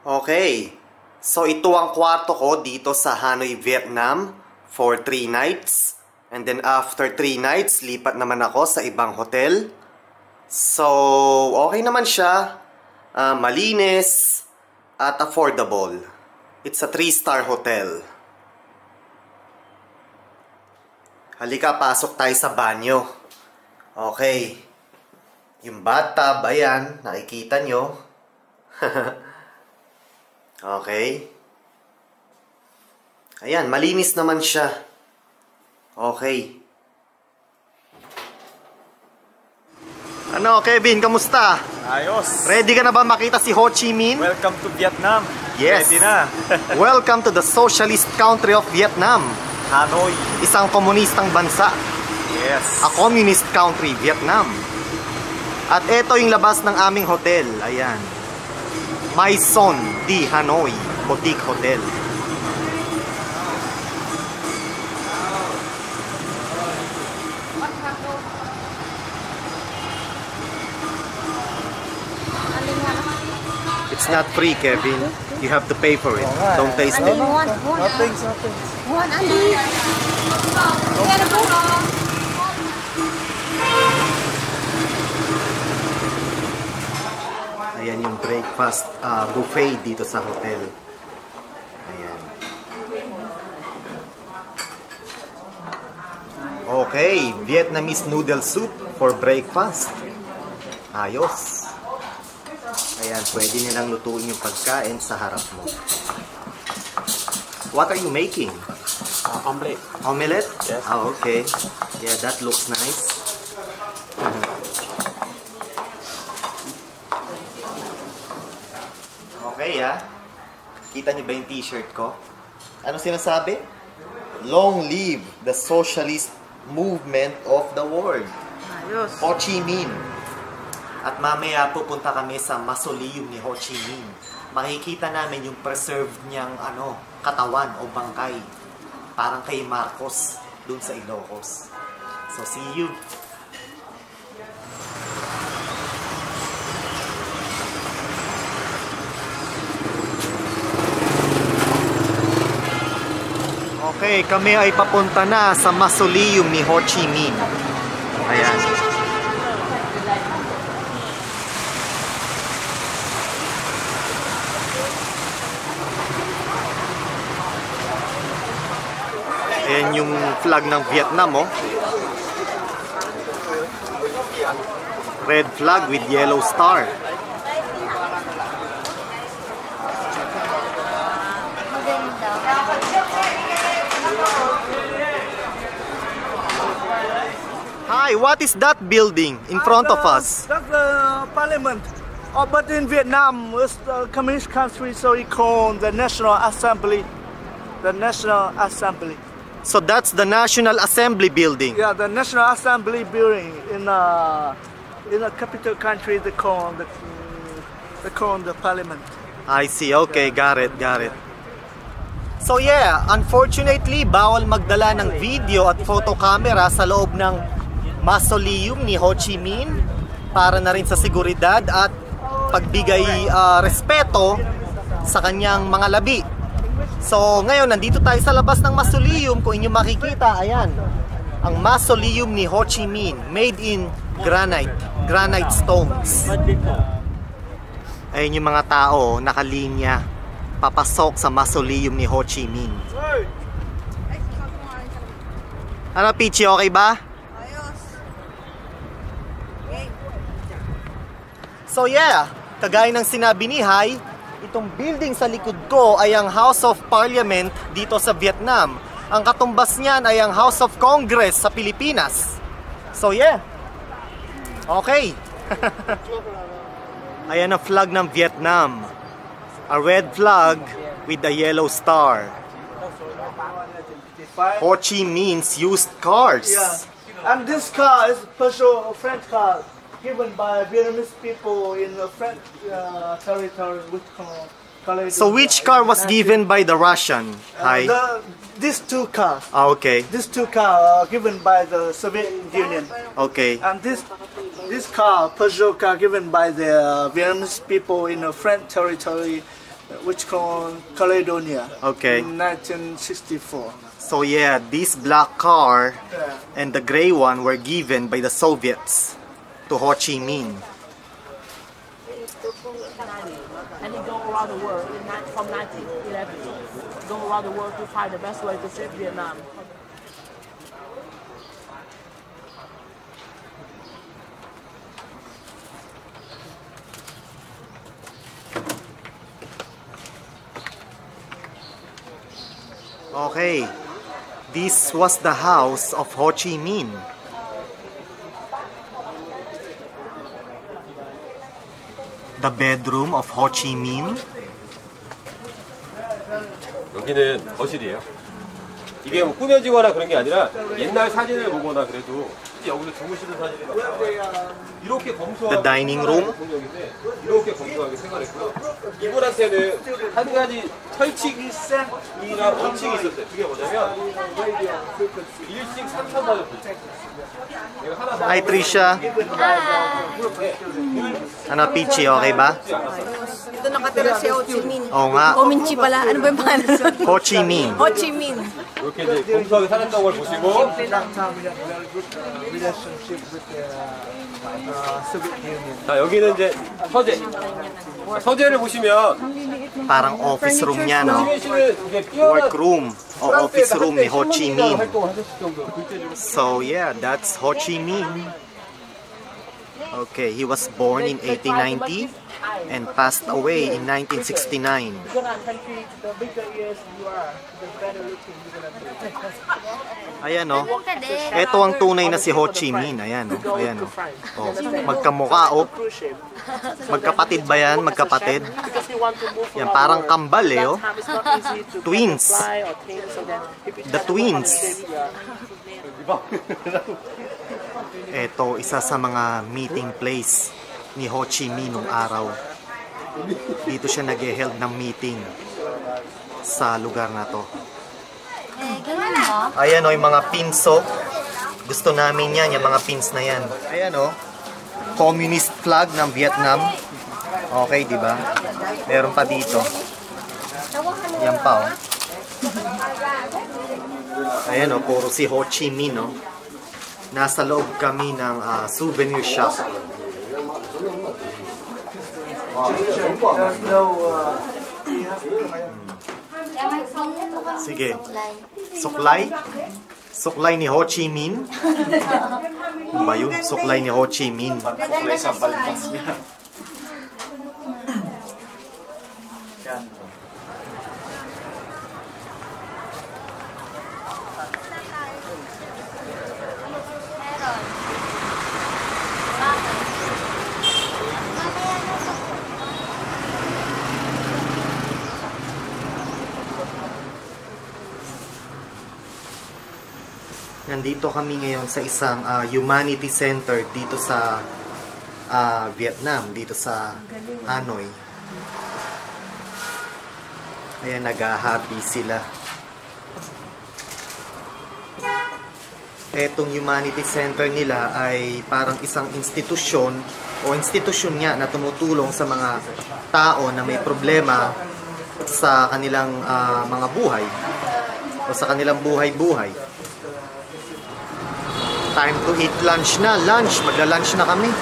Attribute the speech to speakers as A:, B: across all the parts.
A: Okay, so ito ang kwarto ko dito sa Hanoi, Vietnam for 3 nights. And then after 3 nights, lipat naman ako sa ibang hotel. So, okay naman siya. Malinis at affordable. It's a 3-star hotel. Halika, pasok tayo sa banyo. Okay. Yung bathtub, ayan, nakikita nyo. Okay. Ayan, malinis naman siya. Okay. Ano, Kevin, kamusta?
B: Ayos.
A: Ready ka na ba makita si Ho Chi Minh?
B: Welcome to Vietnam.
A: Yes.
B: Ready na.
A: Welcome to the socialist country of Vietnam.
B: Hanoi.
A: Isang komunistang bansa.
B: Yes.
A: A communist country, Vietnam. At ito yung labas ng aming hotel. Ayan. Maison de Hanoi Boutique Hotel. It's not free, Kevin. You have to pay for it. Don't taste it.
B: Nothing.
C: One, Andy.
A: Ayan yung breakfast buffet dito sa hotel. Ayan. Okay, Vietnamese noodle soup for breakfast. Ayos. Ayan, pwede nilang lutuin yung pagkain sa harap mo. What are you making?
B: Omelette.
A: Omelette?
B: Yes.
A: Oh, okay. Yeah, that looks nice. Okay, kita niyo ba yung t-shirt ko? Ano sinasabi? Long live the socialist movement of the world.
C: Ayos.
A: Ho Chi Minh. At mamaya pupunta kami sa mausoleum ni Ho Chi Minh. Makikita namin yung preserved niyang katawan o bangkay. Parang kay Marcos dun sa Ilocos. So see you. Okay, kami ay papunta na sa mausoleum ni Ho Chi Minh. Ayan. Ayan yung flag ng Vietnam, oh. Red flag with yellow star. Hi, what is that building in front of us?
D: That's the parliament. Oh, but in Vietnam, it's the communist country, so we call the National Assembly. The National Assembly.
A: So that's the National Assembly building.
D: Yeah, the National Assembly building in a capital country. They call the parliament.
A: I see. Okay, got it. So yeah, unfortunately, bawal magdala ng video at photo camera sa loob ng mausoleum ni Ho Chi Minh para na rin sa seguridad at pagbigay respeto sa kanyang mga labi. So ngayon, nandito tayo sa labas ng mausoleum. Kung inyo makikita, ayan, ang mausoleum ni Ho Chi Minh, made in granite stones. Ayun yung mga tao, nakalinya, papasok sa mausoleum ni Ho Chi Minh. Ano, Pichi, okay ba? So yeah, kagaya ng sinabi ni Hai, itong building sa likod ko ay ang House of Parliament dito sa Vietnam. Ang katumbas niyan ay ang House of Congress sa Pilipinas. So yeah. Okay. Ayan ang flag ng Vietnam. A red flag with a yellow star. Ho Chi Minh's used cars.
D: Yeah, and this car is Peugeot French car given by Vietnamese people in the French territory.
A: So which car was given by the Russian? Hi.
D: These two cars.
A: Okay.
D: These two cars are given by the Soviet Union.
A: Okay.
D: And this car, Peugeot car, given by the Vietnamese people in the French territory which called Caledonia.
A: Okay.
D: In 1964.
A: So yeah, this black car
D: Yeah.
A: and the gray one were given by the Soviets to Ho Chi Minh.
E: And he go around the world from 1911. Go around the world to find the best way to save Vietnam.
A: Okay, this was the house of Ho Chi Minh. The bedroom of Ho Chi Minh.
F: 여기는 거실이에요. 이게 뭐 꾸며지거나 그런 게 아니라 옛날 사진을 보거나 그래도 여기서 주무시는 사진이 막 나와요. 이렇게 검소하게
A: The dining room.
F: 대통령인데 이렇게 검소하게 생활했고요. 이분한테는 한 가지 철칙이랑 원칙이 있었어요. 그게 뭐냐면 일식 3천 받았어요.
A: Hi Trisha. Ano Pichi, okay ba?
C: Ito nakatira si Ho Chi Minh.
A: Oo nga.
C: Ho Minh Chi pala. Ano ba yung pangalan?
A: Ho Chi Minh.
C: Ho Chi Minh.
F: 이렇게 이제 검소하게 살았다는 걸 보시고
D: That time we had very good relationship with the Soviet Union.
F: 자 여기는 이제 서재. 서재를 보시면
A: Parang office room niya, no?
F: 시민 씨는 이게 뛰어난
A: Workroom o office room ni Ho Chi Minh.
F: 활동하셨을 정도로 글재주로
A: So yeah, that's Ho Chi Minh. Okay, he was born in 1890 and passed away in 1969.
E: Because our country, the bigger years you are, the better looking you're gonna be.
A: Ayan, no? Ito ang tunay na si Ho Chi Minh. Ayan, no? Ayan, no? Oh, magkamukha, oh.
E: Cruise ship.
A: Magkapatid ba yan? Magkapatid?
E: Because we want to move
A: Yan,
E: around
A: parang
E: the world.
A: kambal, eh, oh.
E: That time it's not easy to
A: Twins.
E: fly or things, so then if you
A: The
E: try to
A: twins.
E: accommodate,
A: Ito, isa sa mga meeting place ni Ho Chi Minh nung araw. Dito siya nag-held ng meeting sa lugar na to. Ayan o, yung mga pinso. Gusto namin yan, yung mga pins na yan. Ayan o, communist flag ng Vietnam. Okay, di ba? Meron pa dito. Yan pa o. Ayan o, puro si Ho Chi Minh o. Nasa loob kami ng souvenir shop.
D: There's no
A: Sige. Suklay? Suklay ni Ho Chi Minh? Ano ba yun? Suklay ni Ho Chi Minh.
B: Suklay sa balbas niya.
A: Nandito kami ngayon sa isang humanity center dito sa Vietnam, dito sa Hanoi. Ayan, nag-happy sila. Etong humanity center nila ay parang isang institusyon o institusyon nga na tumutulong sa mga tao na may problema sa kanilang mga buhay o sa kanilang buhay-buhay. Time to eat lunch na. Lunch. Magla-lunch na kami.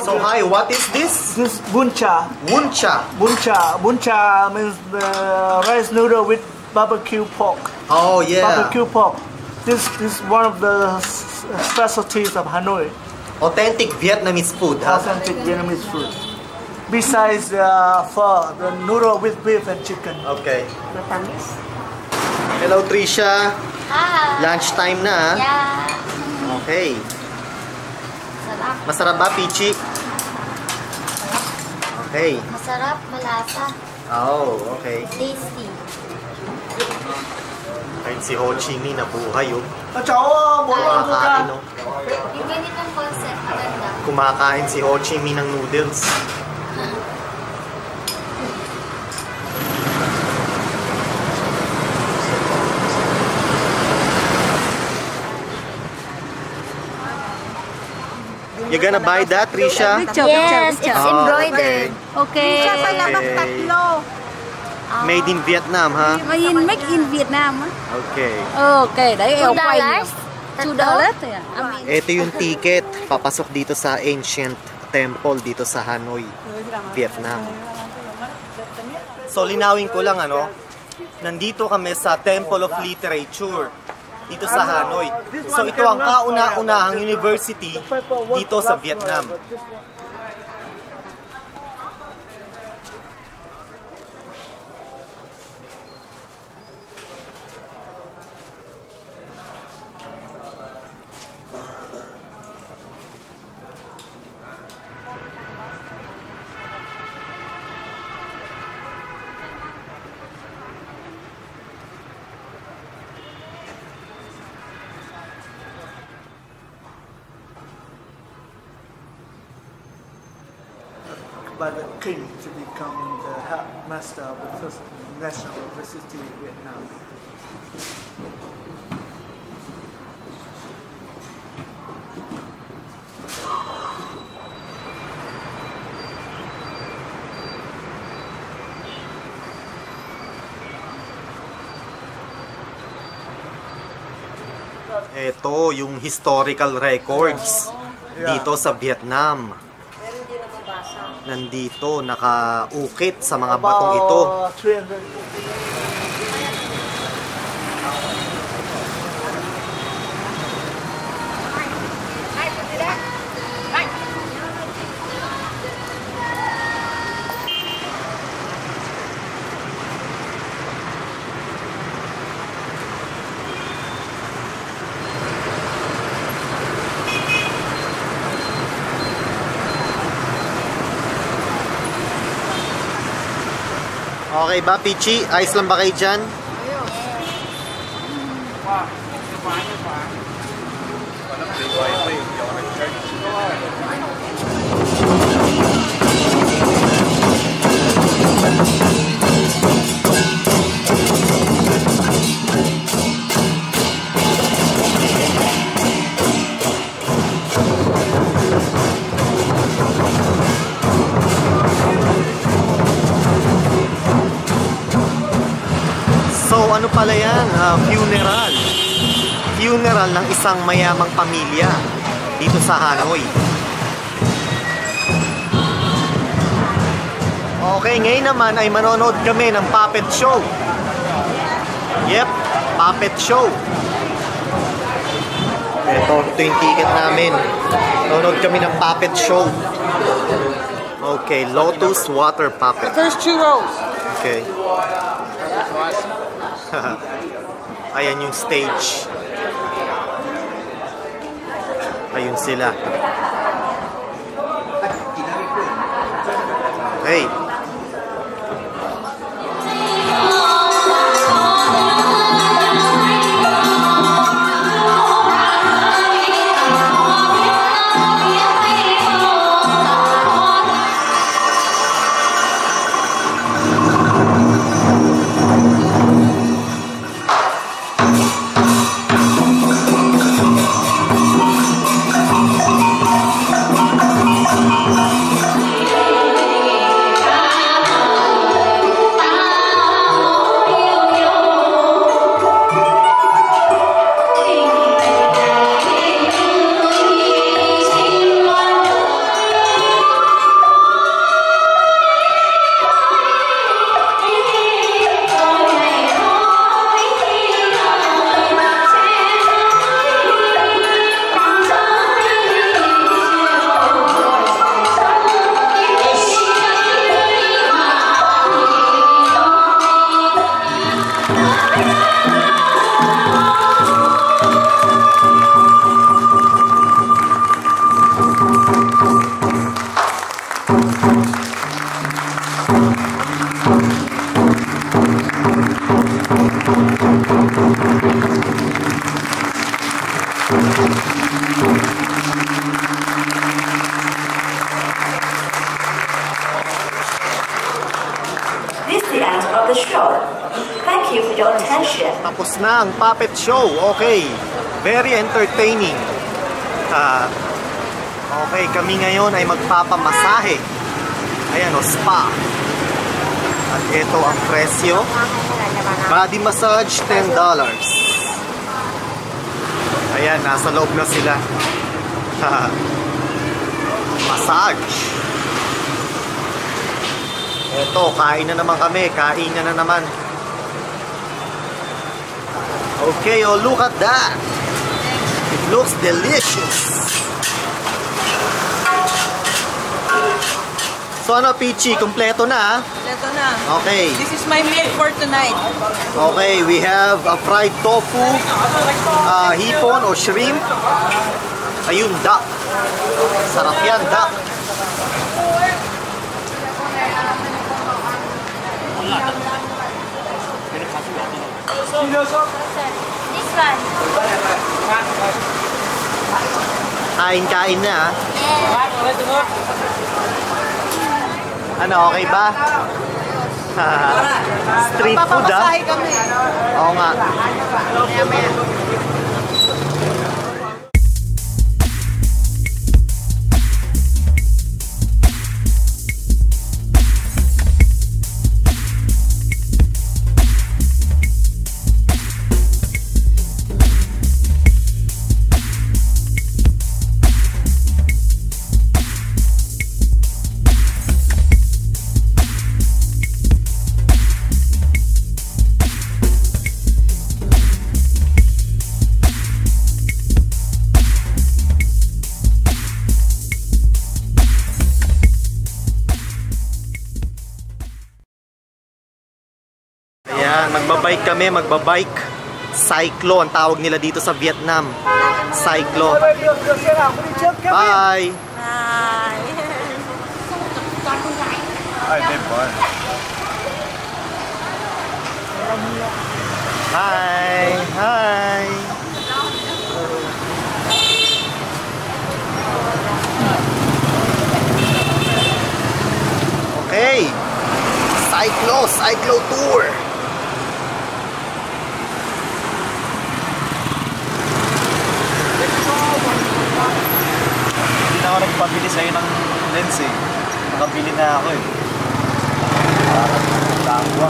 A: So hi, what is this?
D: This bun cha.
A: Woon cha.
D: Bun cha. Bun cha means the rice noodle with barbecue pork.
A: Oh yeah.
D: Barbecue pork. This is one of the specialties of Hanoi.
A: Authentic Vietnamese food, huh?
D: Authentic Vietnamese food. Besides pho, the noodle with beef and chicken.
A: Okay. Hello Trisha.
C: Ah,
A: Lunch time na, ha?
C: yeah.
A: Okay.
C: Sarap.
A: Masarap ba, Pichi? Okay.
C: Masarap, malasa,
A: Oh, okay.
C: tasty.
A: Kahit si Ho Chi Minh na buhay, oh.
D: Kumakain
A: Kumakain, oh.
C: Yung ganitong concept, maganda.
A: Kumakain si Ho Chi Minh ng noodles. You gonna buy that, Risha?
C: Yes, it's
A: Oh,
C: embroidered.
A: okay.
G: Siya sa labas
A: Okay.
G: tatlo.
A: Made in Vietnam, ha?
G: Make in Vietnam.
A: Okay.
G: Okay, đấy eo quay nhiều.
C: $2?
G: thôi à.
A: Ito yung ticket. Papasok dito sa ancient temple dito sa Hanoi, Vietnam. So, linawin ko lang, ano? Nandito kami sa Temple of Literature dito sa Hanoi. So, ito ang kauna-unahang university dito sa Vietnam.
D: By the king to become the master of the first national university in Vietnam.
A: Ito yung historical records dito sa Vietnam. Nandito, nakaukit sa mga batong ito.
D: About 300.
A: Okay ba, Pichi? Ayos lang ba kayo dyan? So, ano pala yan? Funeral. Funeral ng isang mayamang pamilya dito sa Hanoi. Okay, ngayon naman ay manonood kami ng puppet show. Yep, puppet show. Ito yung ticket namin. Manonood kami ng puppet show. Okay, Lotus Water Puppet.
G: First 2 rows.
A: Okay. Ayan yung stage. Ayun sila. Okay.
H: This is the end of the show. Thank you for your attention.
A: Tapos na ang puppet show. Okay. Very entertaining. Okay, kami ngayon ay magpapamasahe. Ayan o, spa. At ito ang presyo. Body massage, $10. Ayan, nasa loob na sila. Massage. Ito, kain na naman kami. Kain na naman. Okay, oh, look at that. It looks delicious. So ano, Peachy, kumpleto na?
G: Ito na.
A: Okay.
G: This is my meal for tonight.
A: Okay, we have a fried tofu, hipon o shrimp. Ayun, duck. Sarap yan, duck.
C: This one.
A: Kain-kain na. Ano, okay ba? Street food,
G: Papamasahe kami.
A: Oo nga. Ayan, magbabike kami, magbabike. Cyclo, ang tawag nila dito sa Vietnam. Cyclo. Bye! Hi! Hi! Okay! Cyclo tour!
B: Hindi na ako nagpabili sa'yo ng lens eh. Nakabili na ako eh. Tangwa.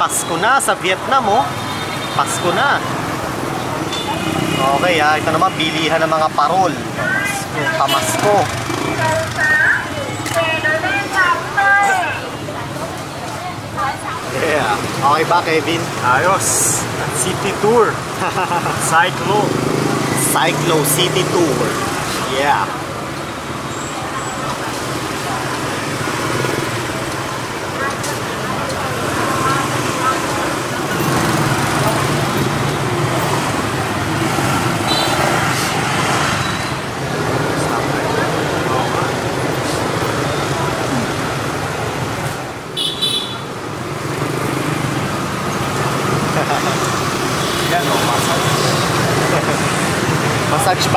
A: Pasko na sa Vietnam, oh. Pasko na. Okay, ito naman bilihan ng mga parol. Pamasko. Yeah. Okay ba, Kevin?
B: Ayos. City tour.
A: Cyclo City Tour. Yeah.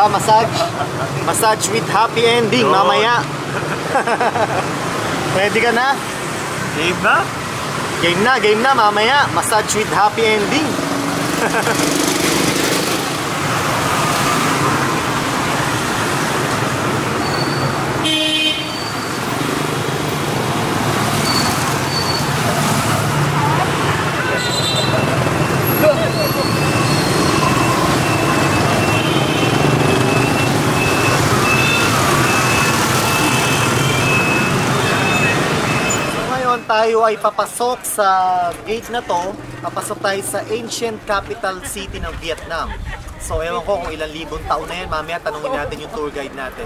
A: ba? Massage? Massage with happy ending mamaya. Ready ka na?
B: Game na?
A: Game na mamaya. Massage with happy ending. Tayo ay papasok sa gate na to. Papasok tayo sa ancient capital city ng Vietnam. So ewan ko kung ilang libong taon na yan. Mamaya tanungin natin yung tour guide natin.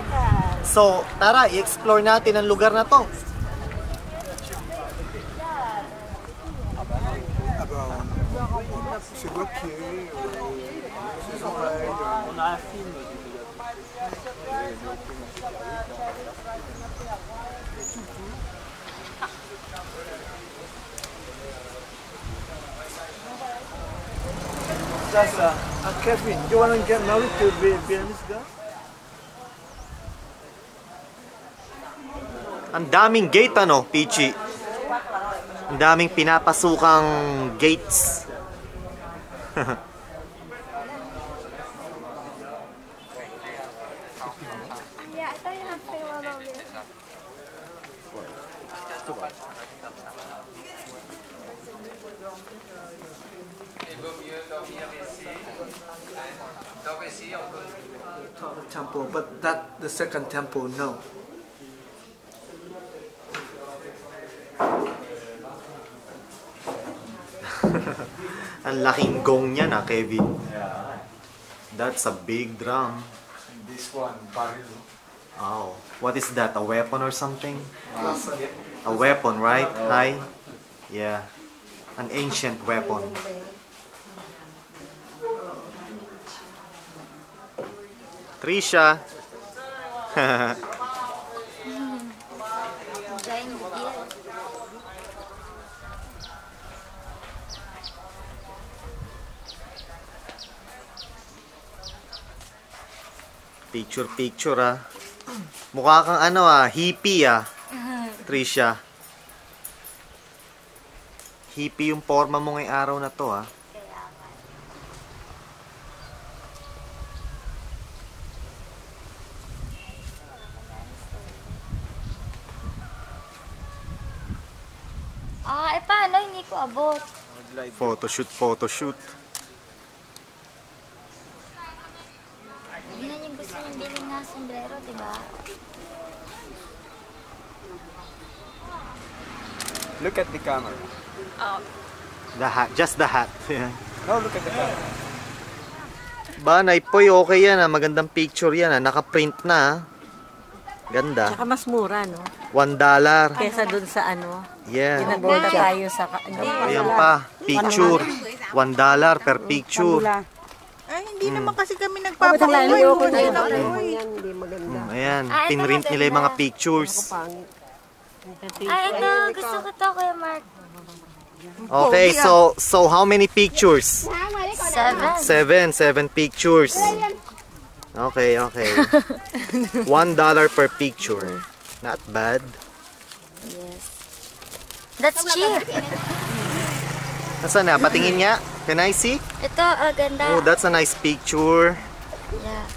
A: So tara, i-explore natin ang lugar na to.
D: That's Kevin. Do you want to get married to a Vietnamese girl?
A: Ang daming gate ano, Pichi. Ang daming pinapasukang gates.
C: Yeah, I thought you had to pay one over here.
D: The temple, but that the second temple, no.
A: Ang laking gong niya na, Kevin. That's a big drum.
B: This one, barrel.
A: Oh, what is that? A weapon or something? A weapon, right? Hi? Yeah. An ancient weapon. Trisha.
C: Enjoying the view.
A: Picture ah. Mukha kang ano hippie Trisha. Hippie yung forma mo ngayong araw na to
C: Paano? Hindi ko abot.
A: Photoshoot.
C: Yun yung gusto niyong bilhin na sombrero, diba?
B: Look at the camera.
A: The hat, just the hat. Yeah.
B: No, look at the camera.
A: Ba, Naipoy, okay yan magandang picture yan naka-print na Ganda.
G: Tsaka mas mura, no?
A: $1.
G: Kesa dun sa ano.
A: Yeah.
G: Ginaganda tayo sa...
A: Ayan pa, picture. $1 per picture.
I: Ay, hindi naman kasi kami nagpapakuloy.
G: Hindi maganda.
A: Ayan, pinrint nila yung mga pictures.
C: Ay, ito. Gusto ko to, Kuya Mark.
A: Okay, so how many pictures?
C: 7.
A: 7 pictures. Okay. $1 per picture. Not bad.
C: Yes. That's cheap.
A: Nasaan na? Patingin nga. Can I see?
C: Ito, ganda.
A: Oh, that's a nice picture.
C: Yeah.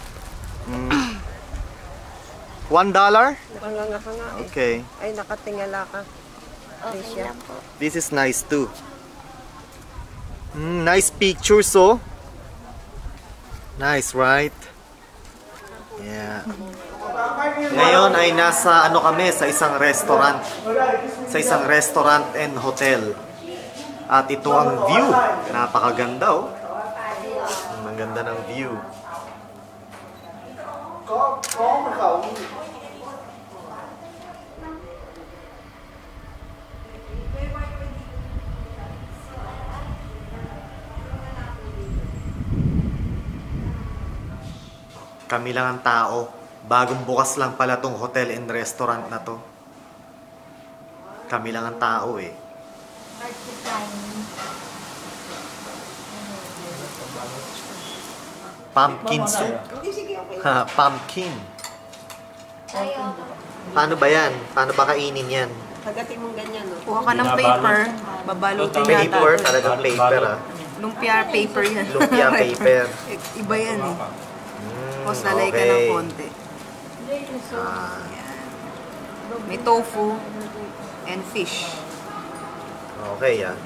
A: $1?
I: Manganga ka nga eh.
A: Okay.
I: Ay, nakatingala ka.
C: Okay lang po.
A: This is nice too. Nice pictures, oh. Nice, right? Yeah. Ngayon ay nasa kami sa isang restaurant. Sa isang restaurant and hotel. At ito ang view. Napakaganda, oh. Ang ganda ng view. Kami lang ang tao. Bagong bukas lang pala tong hotel and restaurant na to. Kami lang ang tao eh. Pumpkin soup. Ha, pumpkin. Paano ba yan? Paano ba kainin yan?
I: Hagatin mong ganyan, no?
J: Kuha ka ng paper, babalutin
A: Paper? Talagang paper, ah.
J: Lumpia paper yan.
A: Lumpia paper.
J: Iba yan eh. Tapos lalay ka ng konti. May tofu and fish.
A: Okay, yan.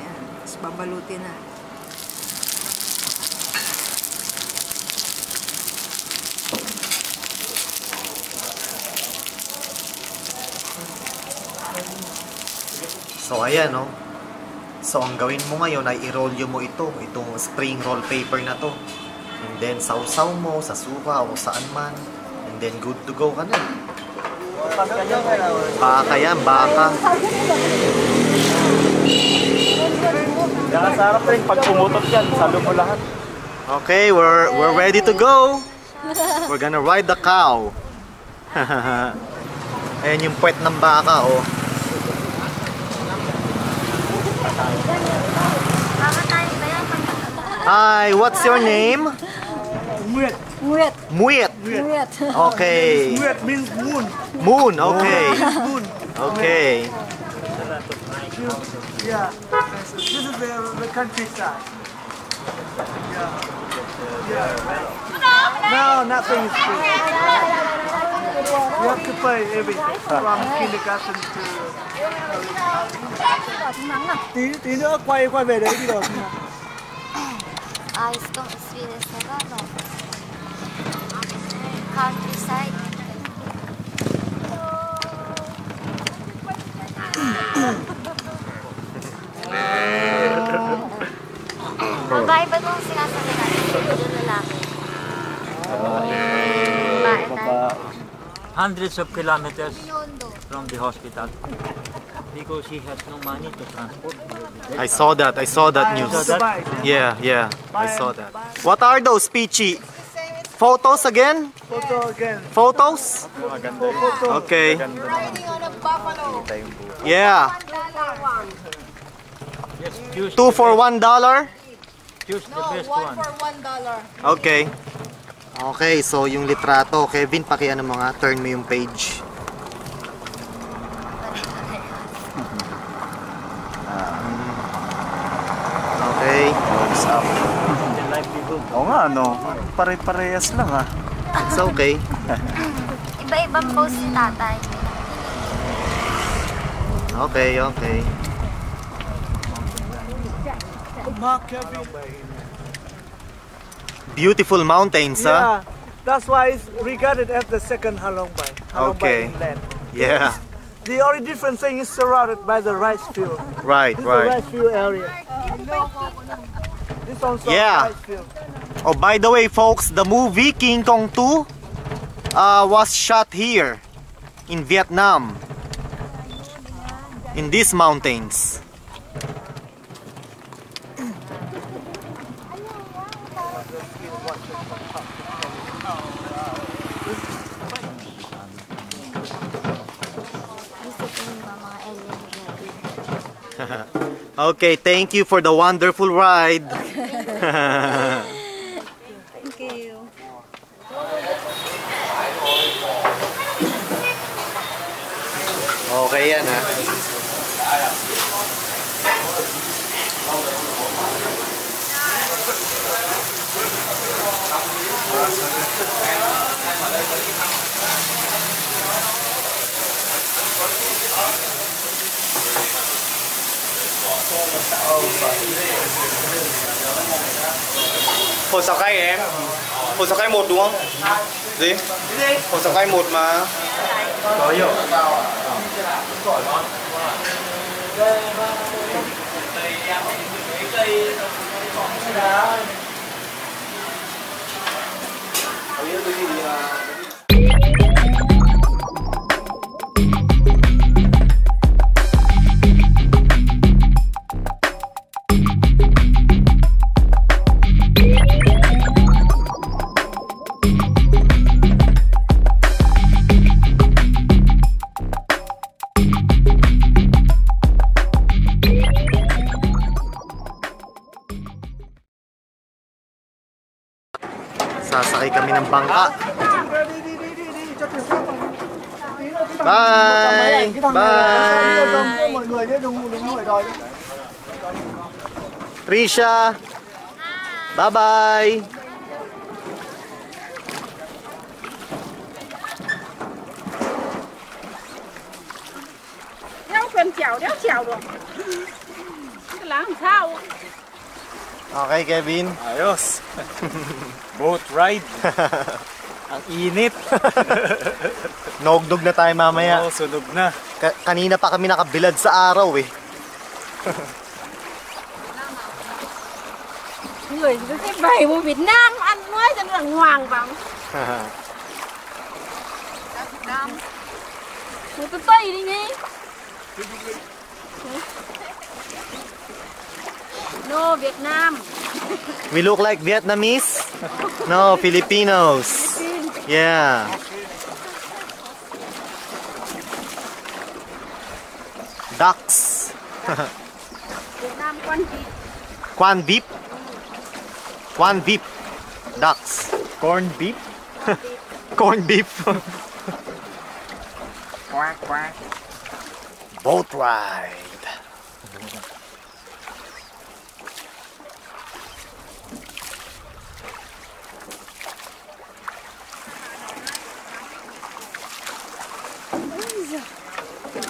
J: Tapos babalutin na.
A: So, ayan, no? So, ang gawin mo ngayon ay i-roll mo itong spring roll paper na to. And then, sausaw mo sa suka o saan man. And then, good to go ka na. Baka yan, baka.
D: Nakasarap rin pag pumutot yan, salo mo lahat.
A: Okay, we're ready to go. We're gonna ride the cow. Ayan yung puwet ng baka, oh. Hi, what's your name?
D: Muet.
J: Muet.
A: Muet.
J: Muet.
A: Okay.
D: Muet means moon.
A: Moon, okay.
D: Moon.
A: Okay.
D: Yeah. This is the countryside. Yeah. No, nothing is free. You have to pay everything from kindergarten to. Tí nữa quay về đấy đi rồi.
C: Itong experience na ba, no? Countryside. Babae ba itong sinasabi natin? Yung lalaki? Babae tayo.
K: Hundreds of kilometers from the hospital because he has no money to transport.
A: I saw that news. Yeah, I saw that. What are those, Peachy? Photos again?
D: Photo again.
A: Photos? Okay. Yeah.
K: Yes, choose
A: 2 for $1?
K: choose the best one.
A: Okay. Okay, so yung litrato, Kevin, pakiano mo nga, turn mo yung page. Okay.
D: What's up? Oo nga, no? Pare-parehas lang, ah.
A: It's okay.
C: Iba-ibang post si tatay.
A: Okay, okay. Beautiful mountains, huh?
D: Yeah, that's why it's regarded as the second Halong Bay. Halong
A: Okay.
D: Bay inland.
A: Yeah.
D: The only different thing is surrounded by the rice field.
A: Right,
D: This is the
A: right.
D: rice field area. This also
A: Yeah.
D: rice field.
A: Oh, by the way, folks, the movie King Kong 2 was shot here in Vietnam, in these mountains. Okay, thank you for the wonderful ride.
I: Thank you.
A: Okay yan, ha?
L: Hồ Sào Cay em. Hồ Sào Cay 1 đúng không? Gì? Hồ Sào Cay 1 mà. Có hiểu.
A: ng bangka. Bye! Bye!
D: Mọi người nhé, đừng ngồi rồi.
A: Trisha! Bye-bye!
E: Đéo cần chèo, đéo chèo được. Cái lá làm sao?
A: Okay, Kevin.
B: Ayos. Boat ride. Ang init.
A: Nogdog na tayo mamaya.
B: Oo, sunog na.
A: Kanina pa kami nakabilad sa araw eh.
E: Người cái bầy của Việt Nam ăn nói cho nó là hoàng bằng. Người ta Tây đi nhỉ? No, Việt Nam.
A: We look like Vietnamese? No, Filipinos. Yeah. Ducks.
E: Việt Nam quan vịt.
A: Quan beef. Quan beef. Ducks.
B: Corn beef.
A: Corn beef.
B: Quack, quack.
A: Boat ride.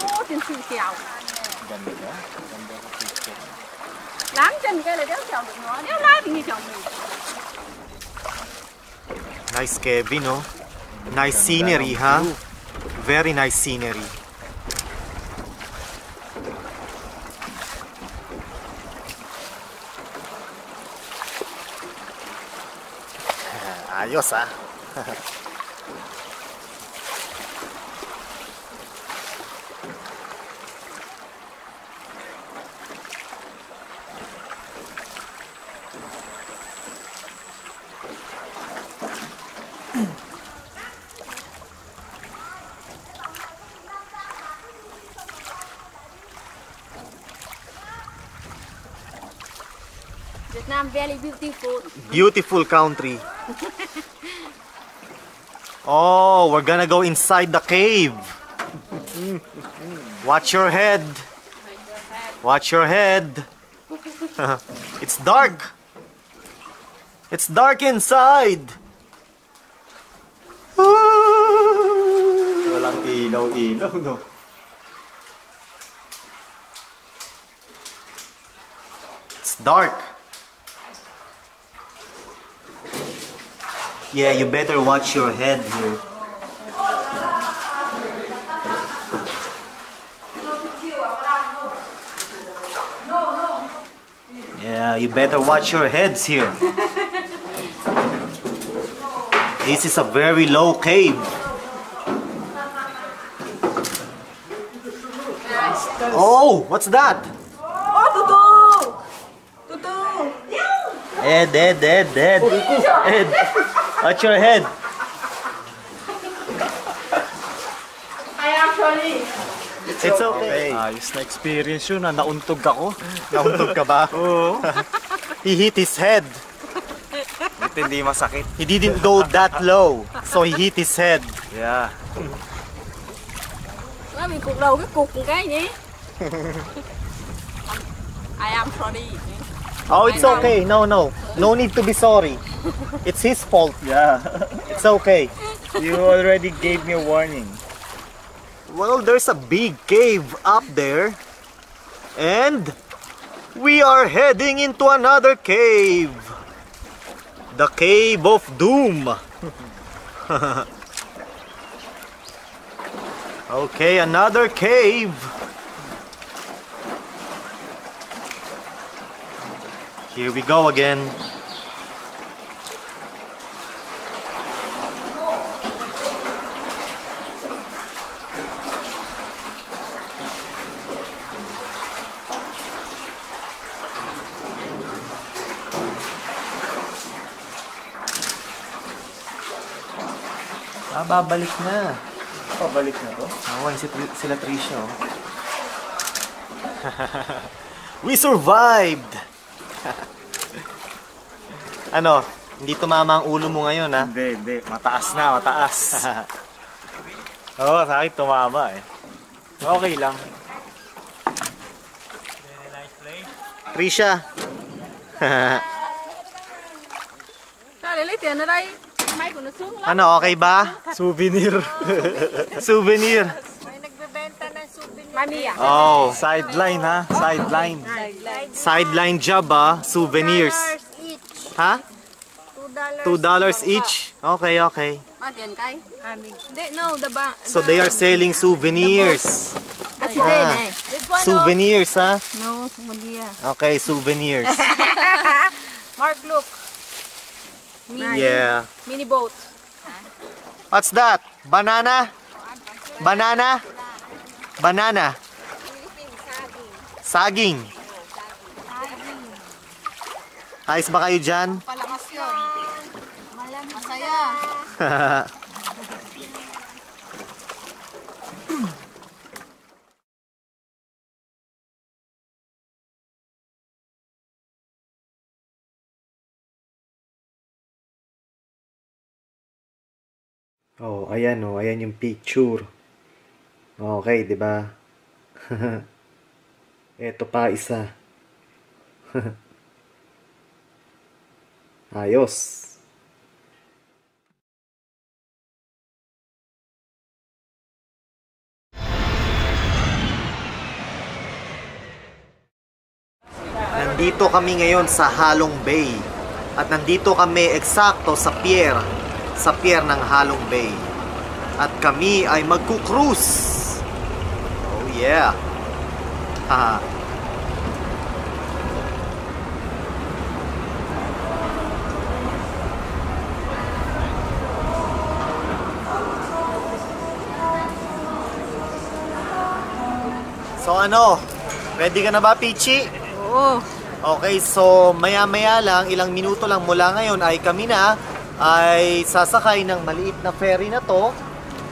E: Ô, tiền sư chèo. Láng chân cái là đéo chèo được nó, đéo lái thì như chèo mình.
A: Nice, Kevin, no? Nice scenery, huh? Very nice scenery. Ayos, ah.
E: Vietnam very beautiful.
A: Beautiful country. Oh, we're gonna go inside the cave. Watch your head. Watch your head. It's dark. It's dark inside.
B: Walang ilaw-ilaw, no?
A: It's dark. Yeah, you better watch your head here. Yeah, you better watch your heads here. This is a very low cave. Oh, what's that?
J: Oh, Tutu! Tutu!
A: Ed. Ed, watch your head.
E: I actually.
A: It's okay.
B: Ayos na experience yun, nauntog ako.
A: Nauntog ka ba?
B: Oo.
A: He hit his head.
B: Ito hindi masakit.
A: He didn't go that low, so he hit his head.
B: Yeah.
E: Nó bị cục đầu cái cục một cái nhỉ? I am sorry.
A: Oh, it's okay. No need to be sorry. It's his fault.
B: Yeah.
A: It's okay.
B: You already gave me a warning.
A: Well, there's a big cave up there, and we are heading into another cave. The Cave of Doom. Okay, another cave. Here we go again. Babalik na.
B: Pabalik na to?
A: Awan sila Trisha. Oh. We survived! Ano? Hindi tumama ang ulo mo ngayon, ha?
B: Hindi. Mataas na, mataas. Oo, sa akin tumama eh. Okay lang.
A: Trisha. Ano, okay ba?
B: Souvenir.
A: Souvenir.
C: Mamiya.
A: Oh,
B: Sideline ha, sideline.
A: sideline job, ah. Souvenirs. Ha? $2 each? Okay, okay. So they are selling souvenirs. Souvenirs, ha?
G: No, hindi.
A: Okay, souvenirs.
C: Mark, look.
A: Yeah.
C: Mini boat.
A: What's that? Banana? Banana? Banana? Saging. Ayos ba kayo dyan?
C: Palakas yun. Masaya.
A: Oh, ayan oh, ayan yung picture. Okay, 'di ba? Ito pa isa. Ayos. Nandito kami ngayon sa Halong Bay. At nandito kami eksakto sa pier ng Halong Bay. At kami ay magku-cruise. Oh yeah. Haha. So ano, ready ka na ba, Pichi?
G: Oo.
A: Okay, so maya-maya lang, ilang minuto lang mula ngayon ay kami na ay sasakay ng maliit na ferry na to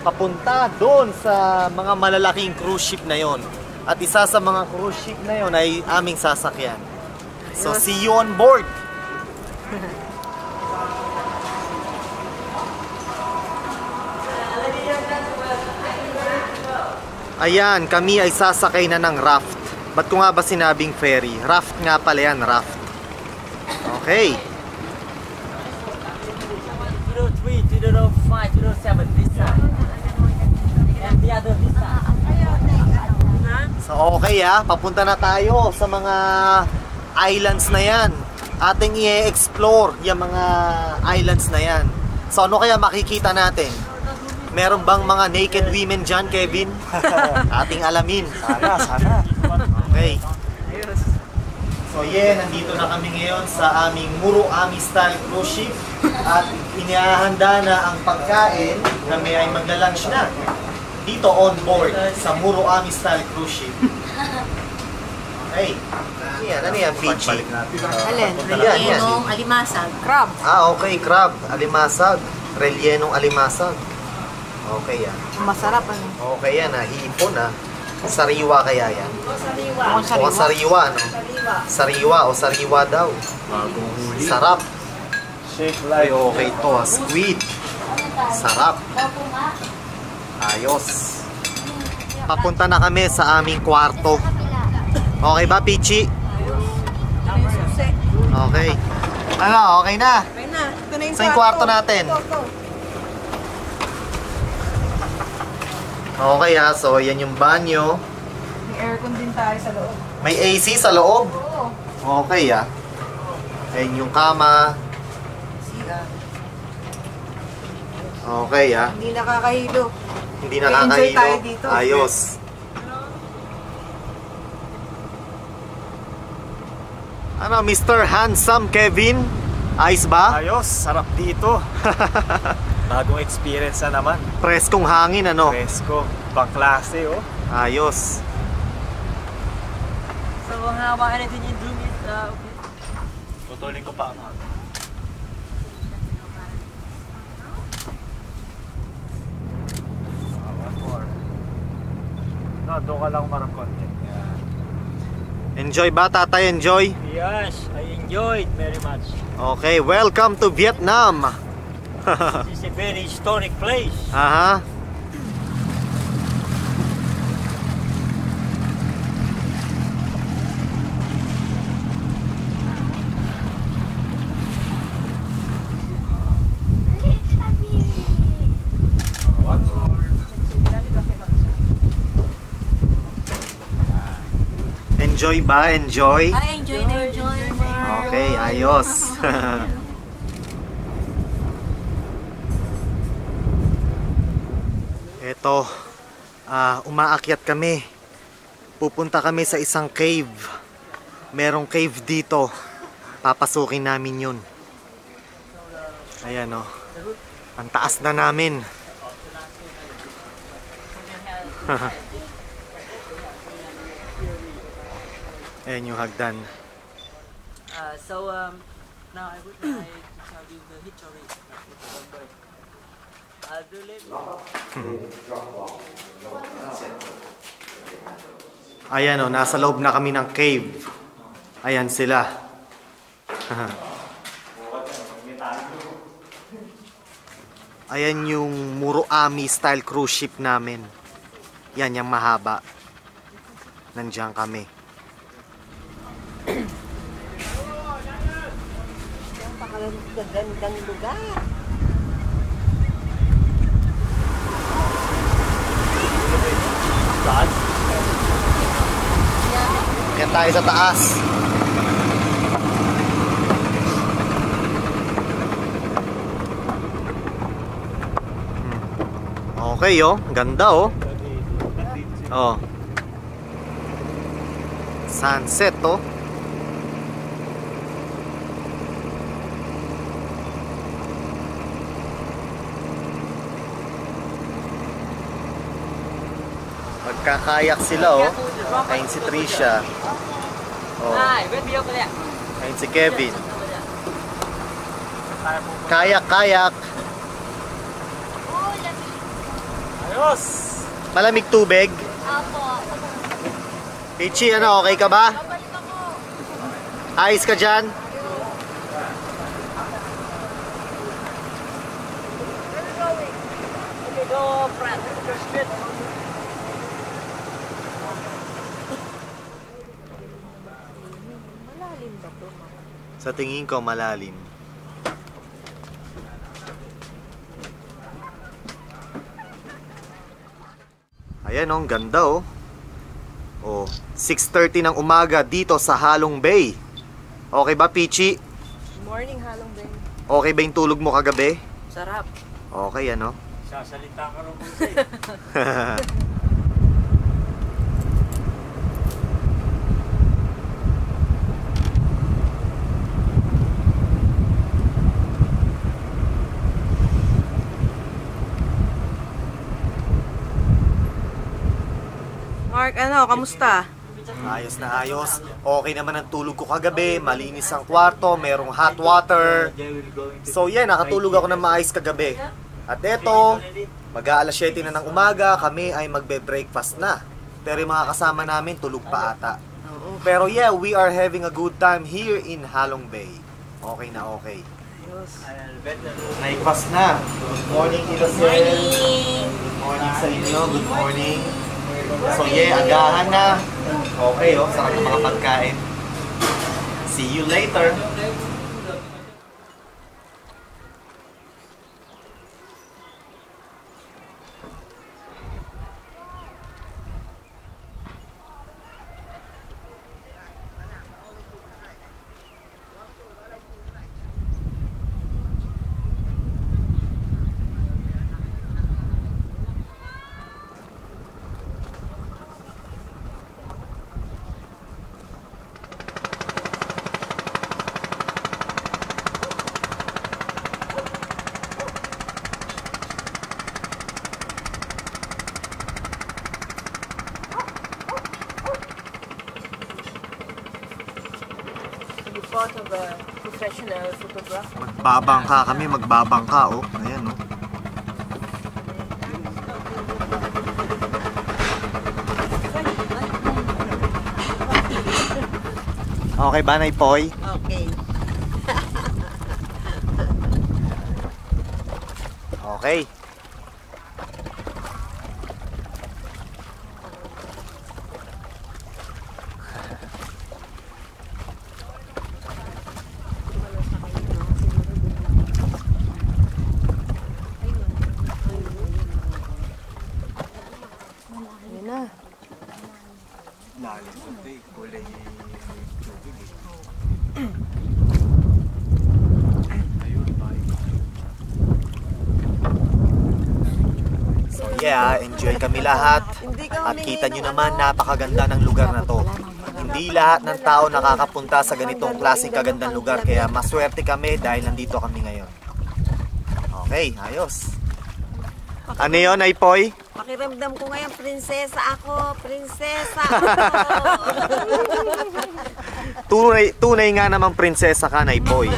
A: papunta doon sa mga malalaking cruise ship na yon. At isa sa mga cruise ship na yon ay aming sasakyan. So see you on board! Ayan, kami ay sasakay na ng raft. Ba't ko nga ba sinabing ferry? Raft nga pala yan, raft. Okay.
K: 203, 205, 207 this side. And the other this side.
A: So okay papunta na tayo sa mga islands na yan. Ating i-explore yung mga islands na yan. So ano kaya makikita natin? Meron bang mga naked women dyan, Kevin? Ating alamin.
B: Sana.
A: Okay. So yeah, nandito na kami ngayon sa aming Muruami style cruise ship. At inihahanda na ang pagkain. Kami ay magla-lunch na dito on board sa Muruami style cruise ship. Okay. Ano yan, Pichi?
G: Alin?
A: Rellenong
G: alimasag. Crab.
A: Okay, crab. Alimasag. Rellenong alimasag. Okay yan.
G: Masarap ano?
A: Okay yan hipon Sariwa kaya yan?
G: Mukhang
A: sariwa, no? Sariwa o sariwa daw. Sarap. Ay, okay to squid. Sarap. Ayos. Papunta na kami sa aming kwarto. Okay ba, Pichi? Okay. Ano, okay na?
J: Okay na. Ito na yung
A: Sa yung kwarto natin. Okay so yan yung banyo.
J: May aircon din tayo sa loob.
A: May AC sa loob? Okay Ayan yung kama. Okay
J: Hindi nakakahilo.
A: Hindi nakakahilo.
J: tayo dito.
A: Ayos. Ano, Mr. Handsome Kevin? Ayos ba?
B: Ayos, sarap dito. Bagong experience na naman.
A: Preskong hangin, ano?
B: Presko, pang klase
A: Ayos.
K: So how about anything you do is
B: Tutulin ko pa ako. No, doon ka lang umarap konti.
A: Enjoy ba, tatay? Enjoy?
K: Yes, I enjoyed very much.
A: Okay, welcome to Vietnam.
K: This is a very historic place.
A: Aha. Enjoy ba? Enjoy?
G: I enjoy na enjoy.
A: Okay, ayos. Eto, umaakyat kami. Pupunta kami sa isang cave. Merong cave dito. Papasukin namin yun. Ayan o. Ang taas na namin. Ayan yung hagdan.
K: Now I would like to tell you the history of the Bombay. I believe.
A: Ayan o, nasa loob na kami ng cave. Ayan sila. Ayan yung Muroami style cruise ship namin. Yan yung mahaba. Nandiyan kami.
J: Gandang lugar.
A: Yan tayo sa taas. Okay oh, ganda oh. Oh. Sunset oh. Magkakayak sila oh. Ayun si Trisha. Oh. Ayun si Kevin. Kayak, kayak.
B: Ayos!
A: Malamig tubig?
C: Apo.
A: Pichi, ano, okay ka ba? Ayos ka dyan? Sa tingin ko malalim. Ayan oh, ang ganda oh. Oh, 6:30 ng umaga dito sa Halong Bay. Okay ba, Pichi?
G: Morning, Halong Bay.
A: Okay ba yung tulog mo kagabi?
G: Sarap.
A: Okay, ano?
K: Sasalita ka rin po sa'yo.
G: Mark, ano, kamusta?
A: Ayos na ayos. Okay naman ang tulog ko kagabi. Malinis ang kwarto. Merong hot water. So yeah, nakatulog ako ng maayos kagabi. At eto, mag-aalas 7 na ng umaga. Kami ay magbe-breakfast na. Pero yung mga kasama namin, tulog pa ata. Pero yeah, we are having a good time here in Halong Bay. Okay na okay. Breakfast na. Good morning, Innocent. Good morning sa inyo. Good morning. So yeah, agahan na. Okay oh, sarap ng mga pagkain. See you later.
G: Part of a professional photographer.
A: Magbabangka kami, magbabangka oh. Ayan oh. Okay ba, Nay Poy?
J: Okay.
A: Okay. Yeah, enjoy kami lahat. At kita nyo naman, napakaganda ng lugar na to. Hindi lahat ng tao nakakapunta sa ganitong klaseng kagandang lugar, kaya maswerte kami dahil nandito kami ngayon. Okay, ayos. Ano yun, Nay Poy?
J: Pakiramdam ko ngayon, prinsesa ako, prinsesa ako.
A: Tunay nga namang prinsesa ka, Nay Poy.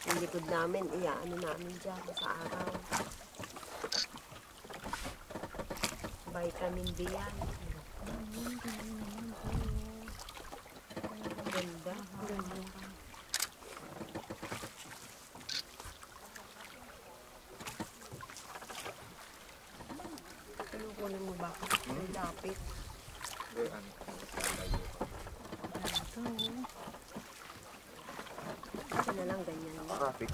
J: Yung likod namin, ano namin dyan sa araw. Vitamin B yan. Ganda. Kunin mo ba? May lapit. Ito na lang ganyan.
A: Traffic.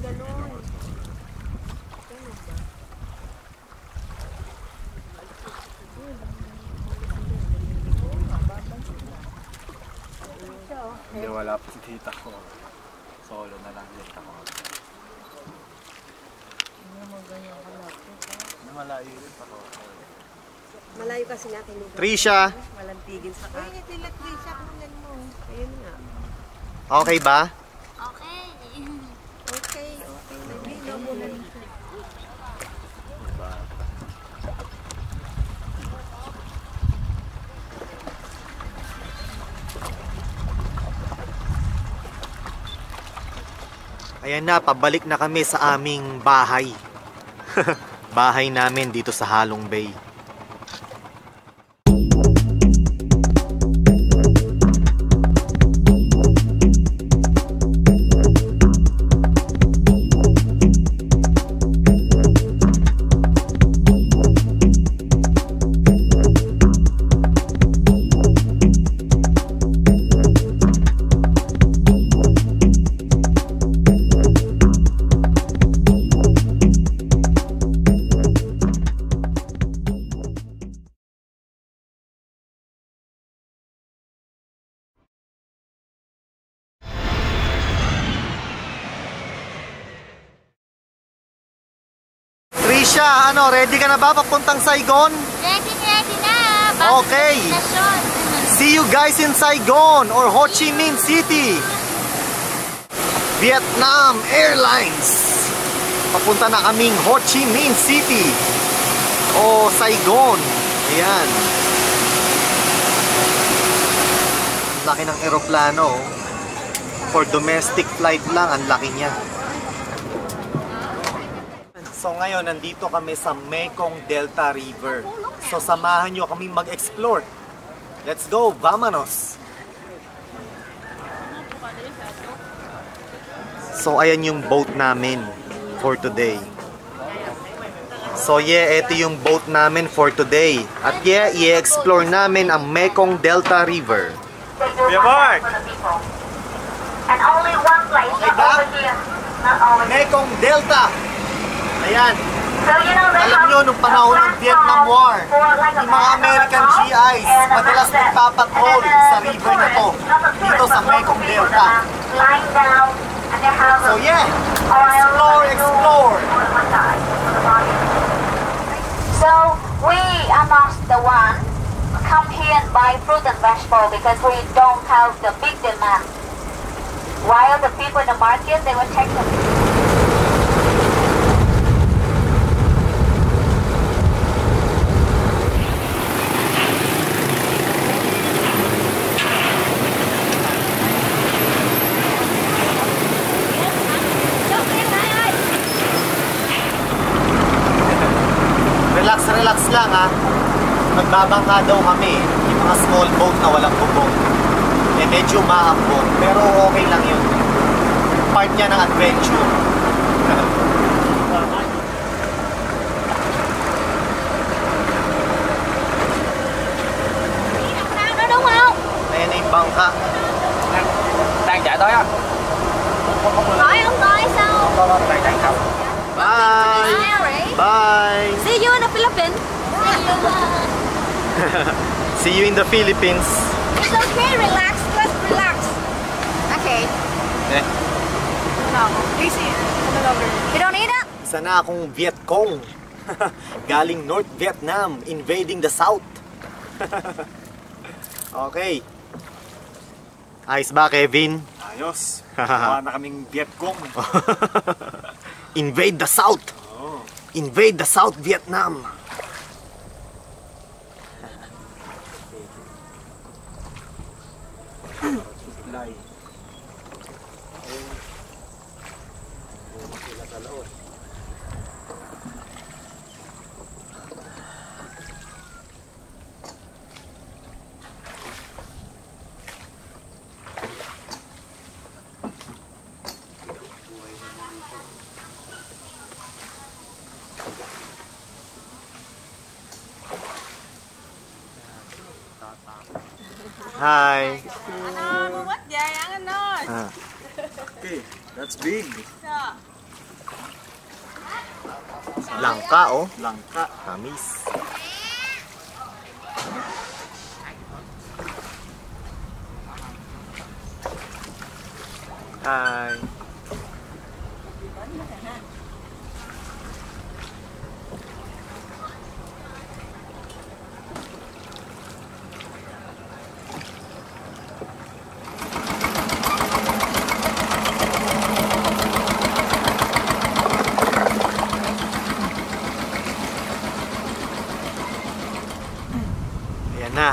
J: Ganun.
B: Hindi, wala pa si tita ko. Solo na lang din ako. Malayo rin pa ko.
J: Malayo kasi natin.
A: Trisha!
J: Walang tigil sa ka. Ay, tila Trisha, kunan mo. Ayun nga.
A: Okay ba?
C: Okay.
J: Okay, okay. Nabino mo na.
A: Ayan na, pabalik na kami sa aming bahay. Bahay namin dito sa Halong Bay. Trisha, ano, ready ka na ba papuntang Saigon?
C: Ready na.
A: Okay. See you guys in Saigon or Ho Chi Minh City. Vietnam Airlines. Papunta na kaming Ho Chi Minh City o Saigon. Ayan. Laki ng eroplano. For domestic flight lang, ang laki niya. So ngayon, nandito kami sa Mekong Delta River. So samahan nyo kami mag-explore. Let's go, vámonos! So ayan yung boat namin for today. So yeah, ito yung boat namin for today. At yeah, i-explore namin ang Mekong Delta River.
L: Kuya Mark!
H: And only one place over here. Not over here.
A: Mekong Delta! Ayan.
H: So, you know,
A: Alam nyo, nung panahon ng Vietnam War, yung mga American GIs madalas nagpapatrol sa river na to, dito sa Mekong Delta. So yeah, explore!
H: So, we amongst the one come here and buy fruit and vegetable because we don't have the big demand. While the people in the market, they will take them.
A: lang ha, magbabangka daw kami, yung mga small boat na walang bubong. Eh medyo maambong, pero okay lang yun. Part niya ng adventure. Ayan na yung bangka.
M: Đang chạy tới á.
C: Hỏi ông coi sao?
M: Đang chạy không?
A: Bye! Bye!
C: See you in the Philippines.
A: See you in the Philippines.
C: It's okay, relax, just relax. Okay.
A: Eh,
C: No, easy. You don't need it?
A: isa na akong Vietcong. Galing North Vietnam, invading the South. Okay. Ayos ba, Kevin?
B: Ayos. Gawa na kaming Vietcong.
A: Invade the South. Invade the South Vietnam. Hi.
G: Mua quýt về ăn anh ơi.
B: Okay, that's big.
A: Langka, oh.
B: Langka.
A: Tamis. Hi. Ayan na.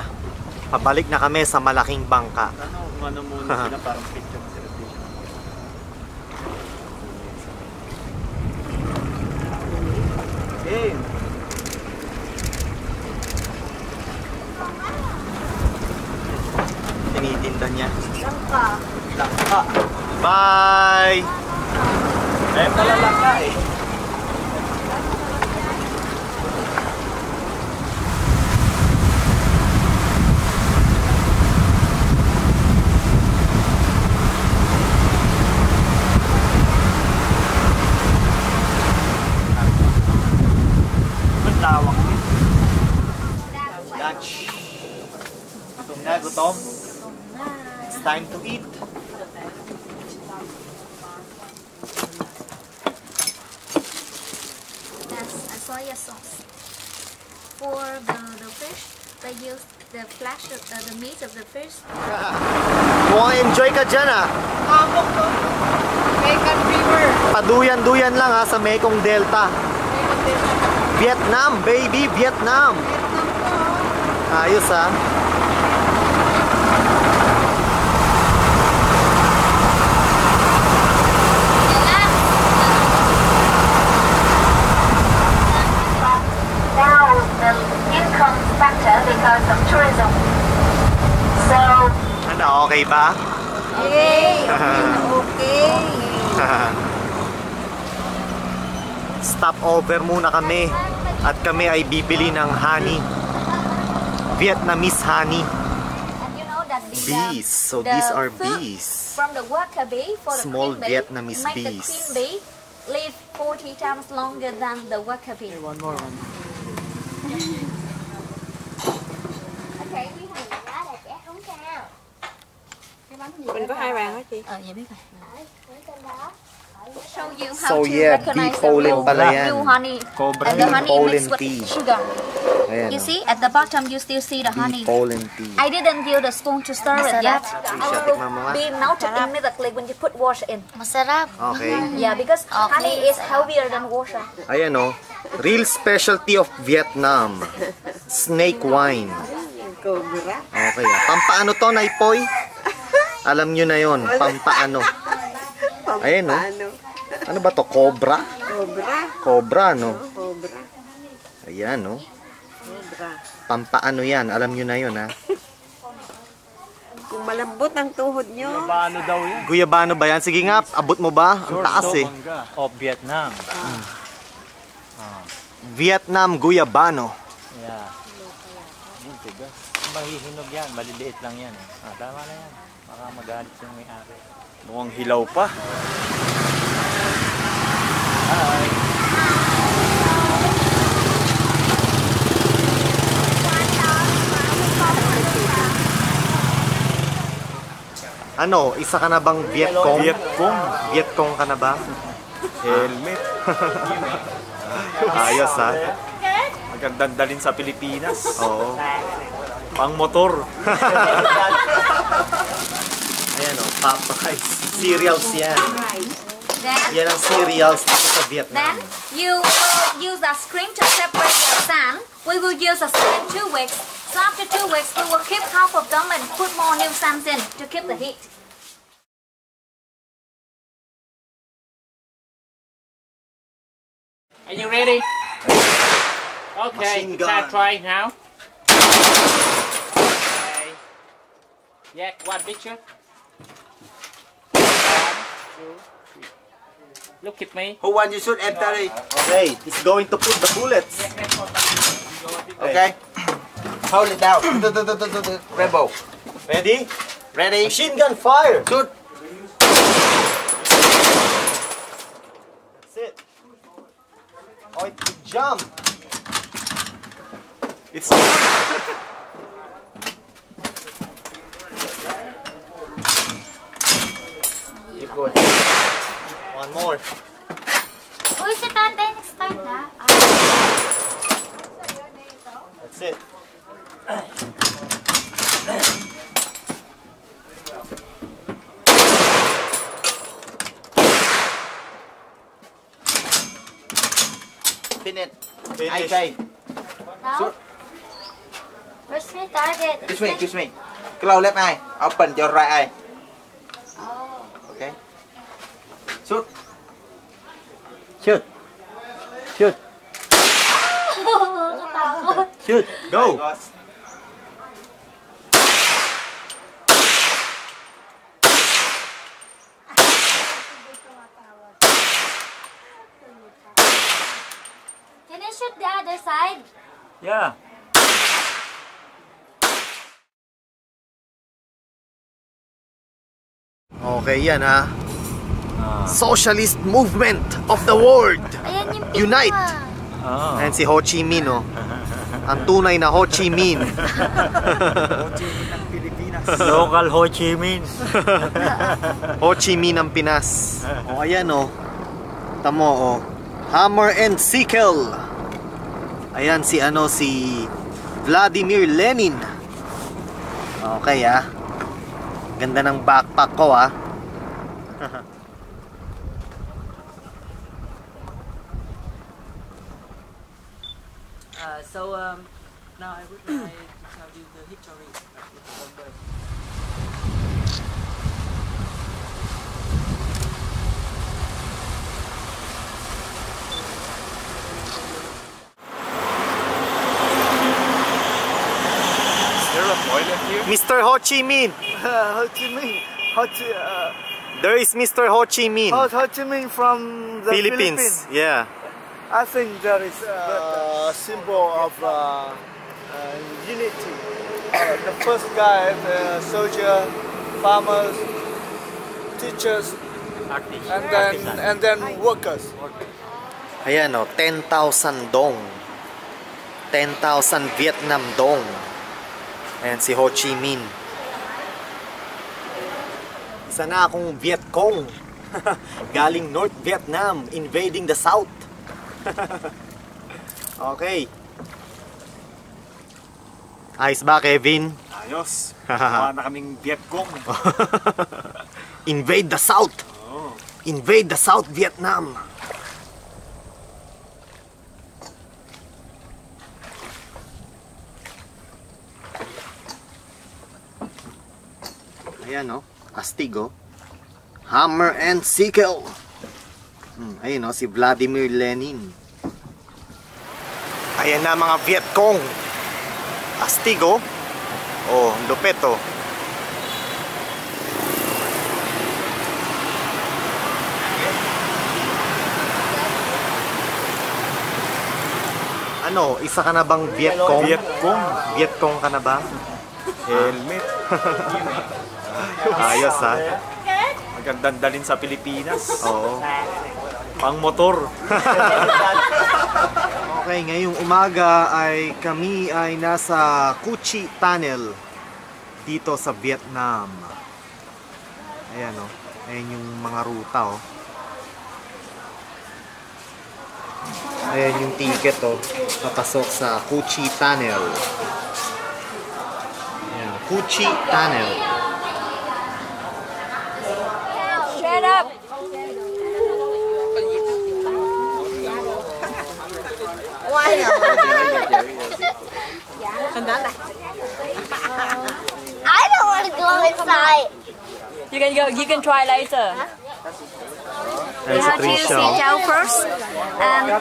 A: Pabalik na kami sa malaking bangka.
B: Ano muna sila parang picture sila. Hey.
A: Tinitinda niya.
C: Langka.
A: Langka. Bye!
B: Eh, pala langka eh. Tawag din.
A: Lunch. Gutom na, gutom. It's time to eat.
C: That's a soya sauce. For the fish, they use the flesh of the meat of the fish.
A: Mukhang enjoy ka dyan ah.
G: Hamok to. Bacon River.
A: Paduyan-duyan lang ha sa Mekong Delta. Vietnam, baby, Vietnam. Ayos ha.
H: Now the income's better because of tourism. So
A: Ano, okay ba?
J: Okay, okay.
A: Stop over muna kami at kami ay bibili ng honey. Vietnamese honey.
C: And you know that
A: Bees. So
C: the
A: these are
C: food
A: bees.
C: from the worker bee for the
A: Small
C: queen bee
A: Vietnamese
C: make
A: bees.
C: the queen bee live 40 times longer than the worker bee.
B: One more one.
C: Okay, we have a lot of that không sao.
G: Mình có 2 bàn hả chị?
C: Dạ biết rồi. Show you how
A: So
C: to
A: yeah,
C: recognize
A: bee pollen
C: the
A: pala yan.
C: blue honey.
B: Cobra.
C: And the
A: Bee
C: honey
A: pollen
C: mixed with
A: tea.
C: sugar.
A: Ayan,
C: You
A: oh.
C: see, at the bottom you still see the honey.
A: Bee pollen tea.
C: I didn't use the spoon to stir it yet.
A: Siya,
C: It
A: tikman
C: will
A: mo nga.
C: be melted immediately when you put water in. Masarap.
A: Okay.
C: Yeah, because honey is healthier than water.
A: Ayan o. Real specialty of Vietnam. Snake wine.
J: Cobra.
A: Okay. Pampaano to, Naipoy? Alam nyo na yon. Pampaano. Ayan o. Ano ba to? Cobra?
J: Cobra.
A: Cobra, no?
J: Cobra.
A: Ayan, no? Pampaano yan, alam nyo na yun ha.
J: Kung malambot ang tuhod nyo.
B: Guyabano daw yan.
A: Guyabano ba yan? Sige nga, abot mo ba? Ang taas eh.
K: Of Vietnam.
A: Vietnam Guyabano.
K: Yeah. Yung tigas. Mahihinog yan, maliliit lang yan eh. Tama na yan. Baka magalit yung may-ari.
B: Mukhang hilaw pa.
K: Hi.
A: Ano, isa ka na bang Vietcong?
B: Vietcong.
A: Vietcong ka na ba?
B: Helmet.
A: Ayos ha.
B: Magandang dalhin sa Pilipinas.
A: Oo.
B: Pang motor.
A: Ayan o, Popeyes. Cereals yan.
C: Then,
A: Yan ang cereals dito sa Vietnam.
C: then you will use a screen to separate your sand. We will use a screen 2 weeks. So after 2 weeks, we will keep half of them and put more new sands in to keep the heat.
E: Are you ready? Okay,
A: Machine
E: start
A: gun.
E: trying now. Okay. Yeah, one picture. 1, 2, 3. Look at me.
M: Who want you shoot enter it?
A: Okay, he's going to put the bullets.
M: Okay. Hold it down. Rebel.
A: Ready?
M: Ready?
A: Machine gun fire!
M: Shoot.
A: That's it. Oh, it jump.
B: It's
M: Keep going.
A: One more.
C: Uy, si tatay nag-start na.
A: That's it.
M: Finish.
A: Finish.
M: Okay.
C: Now, where's my target?
M: Kiss me. Close left eye. Open your right eye.
C: Oh.
M: Okay. Shoot.
K: Shoot. Shoot.
C: Nakatakot.
K: Shoot.
A: Go!
C: Can you shoot the other side?
K: Yeah.
A: Okay, yan ha. Socialist movement of the world.
C: Ayan yung
A: Unite!
K: Oh.
A: Ayan si Ho Chi Minh, oh. Ang tunay na Ho Chi Minh.
K: Local Ho Chi Minh.
A: Ho Chi Minh ng Pinas. O, ayan, oh. Tamo, oh. Hammer and sickle. Ayan si Vladimir Lenin. Okay, ah. Ganda ng backpack ko, ah.
N: Now I would like to tell you the history of the Bombay.
A: Mr. Ho Chi Minh.
D: Ho Chi Minh.
A: There is Mr. Ho Chi Minh.
D: Ho Chi Minh from the Philippines.
A: Yeah.
D: I think there is a symbol of unity. The first guy, the soldier, farmers, teachers, and then workers.
A: Ayan, oh, 10,000 dong. 10,000 Vietnam dong. Ayan si Ho Chi Minh. Isa na akong Vietcong. Galing North Vietnam, invading the South. Okay. Ayos ba, Kevin?
B: ayos. Wala na kaming Vietcong.
A: Invade the South.
B: Oh.
A: Invade the South Vietnam. Ayan, oh. Astigo. Hammer and sickle. Ayun, oh, si Vladimir Lenin. Ayan na mga Vietcong. Astigo. Oh, lupit oh. Ano, isa ka na bang Vietcong? Vietcong ka na ba?
B: Helmet.
A: Ayos ha.
B: Magandang dalhin sa Pilipinas.
A: Oo.
B: Pang motor.
A: Okay, ngayong umaga ay kami ay nasa Cu Chi Tunnel dito sa Vietnam. Ayan o. Ayan yung mga ruta o. Ayan yung ticket o. Papasok sa Cu Chi Tunnel. Ayan, Cu Chi Tunnel.
C: Shut up!
G: Why?
H: I don't want to go inside.
C: You can try later. You have to sit down first and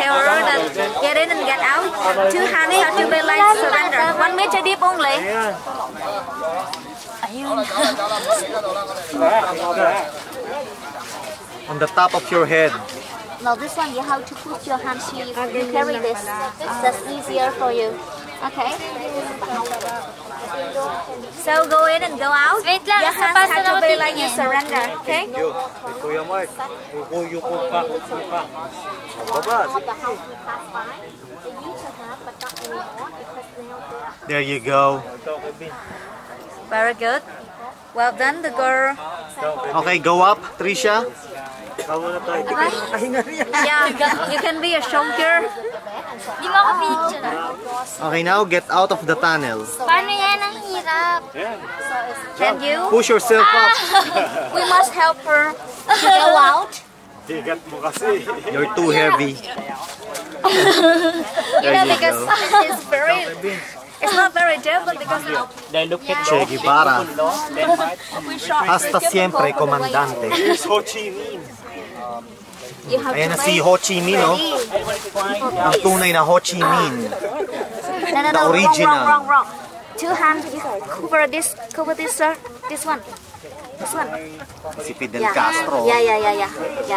C: tell her that get in and get out. 2 hands have to be like surrender. 1 meter deep only.
A: On the top of your head.
H: No, this one you have to put your hands here. You carry this. That's easier for you. Okay?
C: So go in and go out.
H: Wait lang,
C: Your hands have to be like you surrender. Okay?
B: Kuya Mark. Yuko pa.
A: There you go.
C: Very good. Well done, the girl.
A: Okay, go up, Trisha.
C: Yeah, you can be a soldier.
H: Di mo ako picture.
A: Okay, now get out of the tunnel.
H: Paano yan? Ang hirap.
C: Can you?
A: Push yourself up.
C: We must help her
H: To go out?
B: Bigat mo kasi.
A: You're too heavy.
C: You know, because it's very, it's not very difficult because
K: They look at
A: Che Guevara.
C: we shot.
A: Hasta siempre, comandante.
B: Here's Ho Chi Minh.
C: You have
A: Ayan
C: to
A: na si Ho Chi Minh, oh. Ang tunay na Ho Chi Minh.
C: No,
A: The original.
C: wrong. 2 hands, cover this, sir. This one.
A: Si Fidel Castro.
C: Yeah.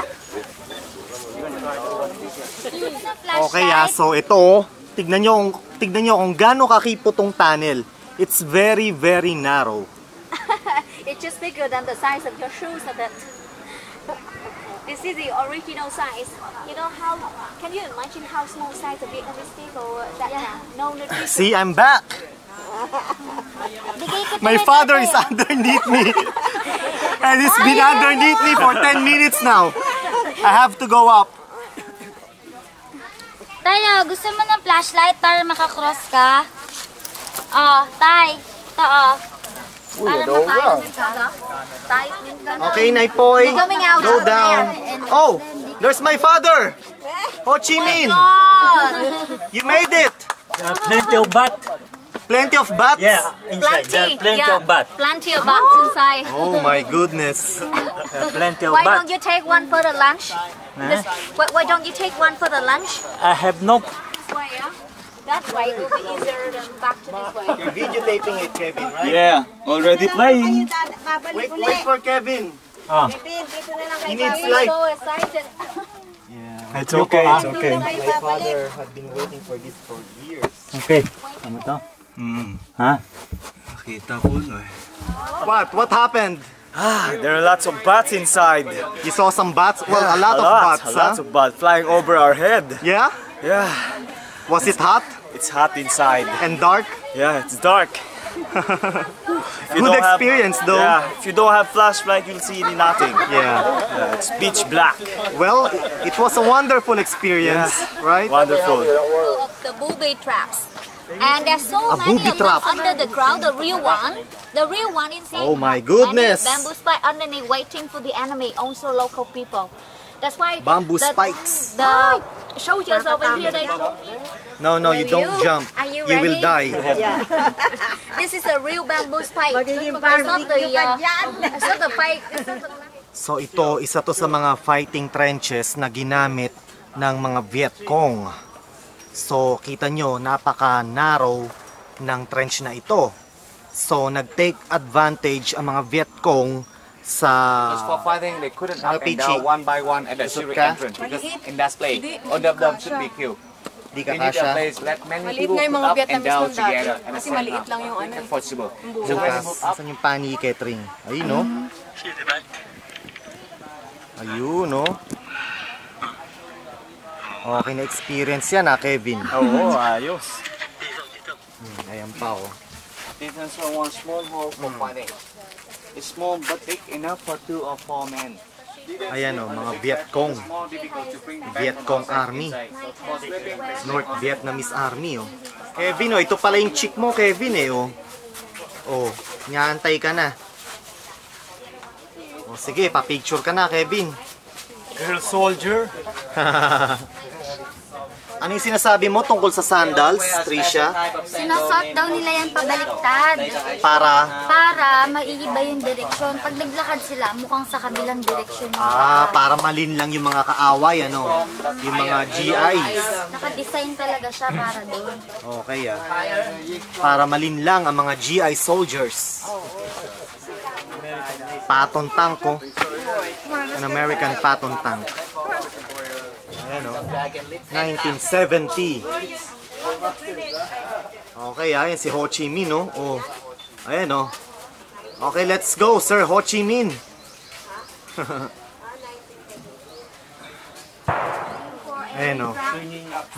A: Okay, so ito, tignan nyo kung gaano kakipo tong tunnel. It's very, very narrow.
C: It's just bigger than the size of your shoes a bit. This is the original size. You know how, can you imagine how small size of Vietnamese people that have no nutrition?
A: See, I'm back. My father is underneath me. And he's been underneath me for 10 minutes now. I have to go up.
H: Tayo, gusto mo ng flashlight para makakross ka? Tay. Para makakross ka?
A: Okay, Naipoy, go down. Oh, there's my father. Ho Chi Minh. You made it.
K: Plenty of bat.
A: Plenty of bats?
K: Yeah, inside. There are plenty of bat.
C: Plenty of bats inside.
A: Oh my goodness.
K: Plenty of
C: Why
K: bat.
C: don't you take one for the lunch? Why don't you take one for the lunch?
K: I have no.
C: This way, yeah? That way it will be easier than back to this way.
A: You're videotaping it, Kevin, right?
K: Yeah, already playing.
A: Wait for Kevin. He needs
C: I'm
A: light.
C: so excited.
K: It's okay, it's okay.
A: My father had been waiting for this for years.
K: Okay. Ano to? Ha?
L: Nakita ko no eh.
A: What happened?
B: There are lots of bats inside.
A: You saw some bats? Well, a lot of bats,
B: Lots of bats flying over our head.
A: Yeah?
B: Yeah.
A: Was it hot
B: It's hot inside.
A: and dark?
B: Yeah, it's dark.
A: Good experience though.
B: Yeah, if you don't have flashlight, you'll see nothing.
A: Yeah.
B: It's pitch black.
A: Well, it was a wonderful experience, right?
B: Wonderful.
C: Of the booby traps. And there's so many
A: booby
C: of them
A: trap.
C: under the ground, the real one. The real one inside.
A: Oh my goodness.
C: Bamboo spike underneath waiting for the enemy, also local people. That's why
A: Bamboo
C: the,
A: spikes.
C: The soldiers over here, they
A: No, you don't jump.
C: Are you
A: You will
C: ready?
A: die.
C: This is a real bamboo spike. It's not the fake.
A: So ito, isa to sa mga fighting trenches na ginamit ng mga Vietcong. So, kita nyo, napaka-narrow ng trench na ito. So, nag-take advantage ang mga Viet Cong sa
O: Just for fighting, they couldn't up and
A: LPG.
O: down one by one at the Syrian entrance because in that place, all of them should be killed.
A: Di
O: We need a place let many
J: Maliit
O: people
J: na yung mga
O: up and
J: Vietnamese
O: down
J: nung dati.
O: together at the
J: Kasi
O: same
J: maliit
O: time.
J: lang yung ano.
O: If possible. So when
A: bukas.
O: they move up,
A: Asan yung pani catering? Ayun, no? Ayun, no? Okay na experience yan, Kevin.
B: Oo, ayos.
A: Ayan pa, oh.
O: This is one small hole for fighting. It's small but big enough for 2 or 4 men.
A: Ayan, oh, mga Viet Cong. Viet Cong Army. North Vietnamese Army, oh. Kevin, oh, ito pala yung chick mo, Kevin, eh, oh. Oh, nyaantay ka na. Oh, sige, pa-picture ka na, Kevin.
B: Girl soldier.
A: Ano yung sinasabi mo tungkol sa sandals, Trisha?
P: Sinasot daw nila yan pabaliktad.
A: Para?
P: Para maiiba yung direksyon. Pag naglakad sila, mukhang sa kabilang direksyon.
A: Para malinlang yung mga kaaway, ano? Yung mga GIs.
P: Naka-design talaga siya para doon.
A: Okay, ah. Para malinlang ang mga GI soldiers. Patton tank, oh. An American Patton tank. Ayan, oh. 1970. Okay, ayan si Ho Chi Minh, no? Oh. Ayan, oh. Okay, let's go, Sir Ho Chi Minh. Ayan, oh.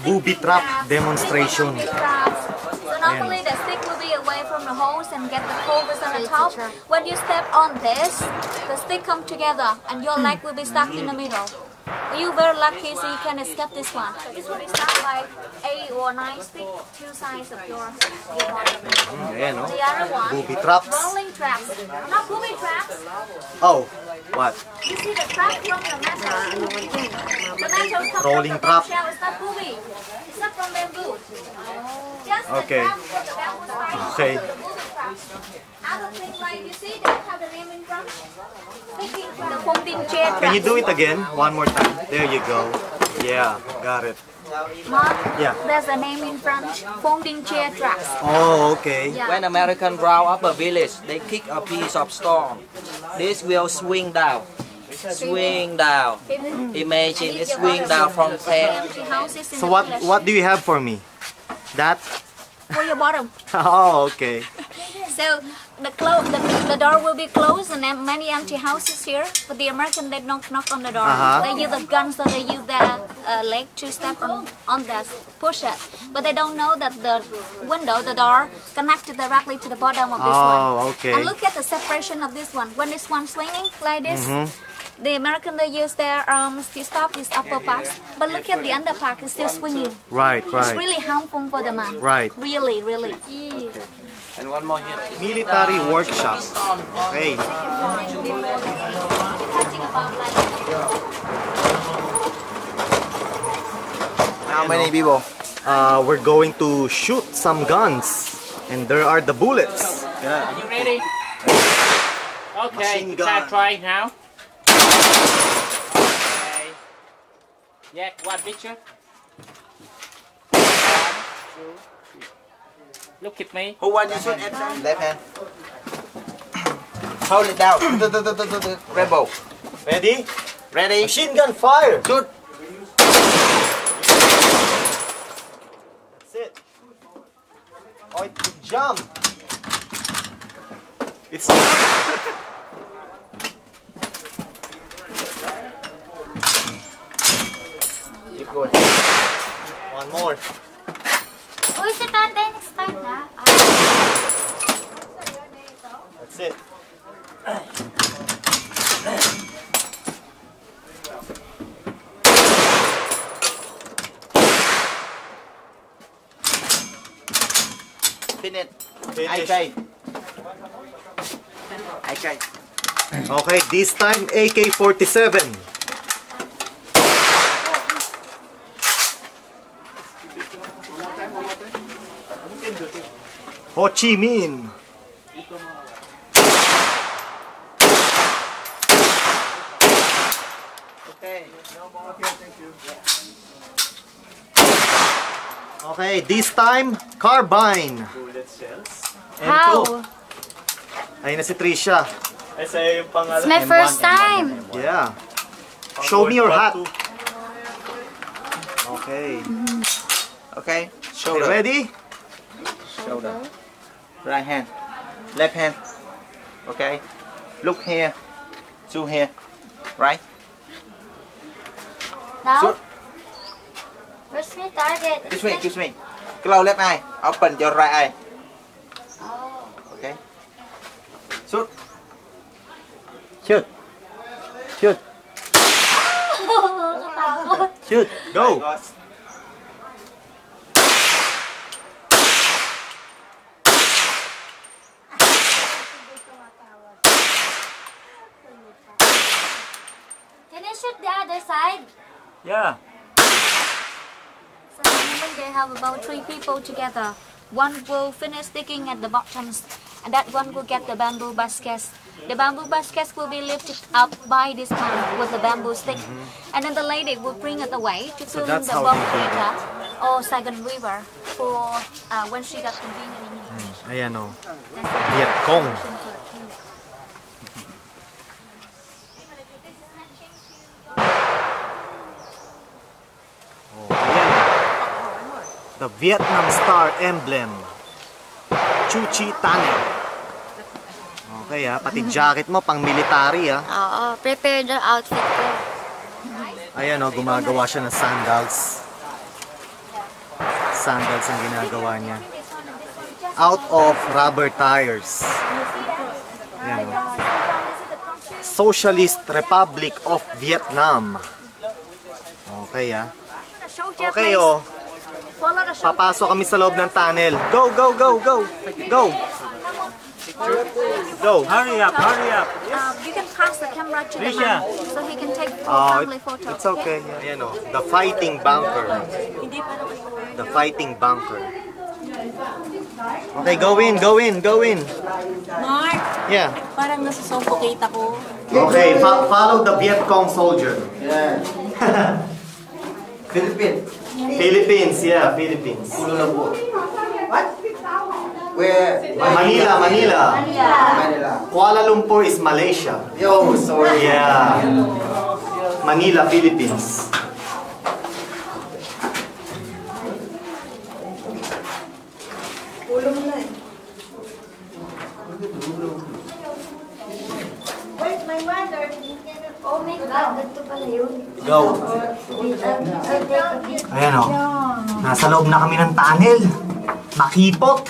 A: Booby trap demonstration.
C: So normally the stick will be away from the hose and get the focus on the top. When you step on this, the stick come together and your leg will be stuck in the middle. You're very lucky, so you can escape this one. This will be stuck by 8 or 9 stick, 2 sides of your body.
A: Ayan, oh.
C: The other one,
A: Booby traps.
C: rolling traps. Not booby traps.
A: Oh, what?
C: You see the trap from the metal. The metal comes
A: Rolling
C: from the
A: trap.
C: shell. It's not booby. It's not from bamboo. Just the
A: Okay.
C: trap from the bamboo spine.
A: Okay.
C: The booby trap. Other thing like you see, they have the name in front. Sticking from the folding chair trap.
A: Can you do it again? One more time. There you go. Yeah, got it.
C: Mark,
A: Yeah.
C: there's a name in front. Folding chair traps.
A: Oh, okay.
C: Yeah.
Q: When American round up a village, they kick a piece of stone. This will swing down. Swing down. Imagine it swing down from 10.
A: So what do you have for me? That?
C: For your bottom.
A: Oh, okay.
C: So the door will be closed and then many empty houses here. But the American, they don't knock on the door. They use the guns, so they use their leg to step on that, push it. But they don't know that the window, the door, connected directly to the bottom of this one.
A: Oh, okay.
C: And look at the separation of this one. When this one swinging like this, the American, they use their arms to stop this upper part. But look at the under part, it's still swinging.
A: Right,
C: It's
A: right.
C: really harmful for the man.
A: Right.
C: Really, really.
Q: And one more here.
A: Military workshop. Okay.
Q: How many people?
A: We're going to shoot some guns. And there are the bullets.
E: Are you ready? Okay,
A: Machine
E: start
A: gun.
E: trying now. Okay. Yeah, one picture. 1, 2, 3. Look at me.
Q: Who want you shoot at left hand? Hold it down. Rebel.
A: Ready?
Q: Ready?
A: Machine gun fire.
Q: Shoot.
A: That's it. Oh, it jump. It's
Q: Keep going.
A: one more.
P: Uy, si tatay, next time na.
A: That's it.
Q: Finish.
A: Finish.
Q: I try. I try.
A: Okay, this time AK-47. Ho Chi Minh.
Q: Okay. No more here. Thank you.
A: Okay, this time, carbine.
B: Bullet shells.
P: How?
A: Ayun na si Trisha.
B: Ay, sa'yo yung pangalan.
P: It's my first time.
A: Yeah. Show me your hat. Okay.
M: Okay,
A: Okay,
M: shoulder.
A: ready?
M: Shoulder. Right hand. Left hand. Okay. Look here. To here. Right.
P: Now?
M: Shoot.
P: Where's my target?
M: This way, this way. Close left eye. Open your right eye.
P: Oh.
M: Okay. Shoot.
A: Shoot. Shoot.
P: Nakatakot.
A: Shoot. Go.
P: Can I shoot the other side?
B: Yeah.
P: So they have about 3 people together. One will finish digging at the bottoms, and that one will get the bamboo baskets. The bamboo baskets will be lifted up by this man with the bamboo stick, and then the lady will bring it away to fill in
A: that's
P: the
A: how
P: bog
A: they do
P: river or Saigon River for when she got convenient.
A: Ayan o. Viet Cong. Oh, ayan. The Vietnam Star Emblem. Chu Chi Tanner. Okay ha, pati jacket mo pang military ha.
P: Oo, prepare the outfit ko.
A: Ayan o, gumagawa siya ng sandals. Sandals ang ginagawa niya. Out of rubber tires. Ayan o. Socialist Republic of Vietnam. Okay ha. Okay o. Papasok kami sa loob ng tunnel. Go, go, go, go. Go. Go.
B: Hurry up, hurry up.
P: You can pass the camera to the
B: Risha.
P: man so he can take
A: Oh,
P: family photo.
A: it's okay. Ayan o. The Fighting Bunker. The Fighting Bunker. Okay, go in, go in, go in.
I: Mark,
A: Yeah.
I: parang nasusuffocate ako.
A: Okay, follow the Viet Cong soldier.
M: Yeah. Philippines.
A: Philippines, yeah, Philippines.
M: Kuala Lumpur. What? Where?
A: Manila, Manila.
M: Manila.
A: Kuala Lumpur is Malaysia.
M: Yo, sorry.
A: Yeah. Manila, Philippines.
I: Where's my mother?
P: Oh my God, ganito pala yun.
A: Go. Ayan o. Nasa loob na kami ng tunnel. Makipot.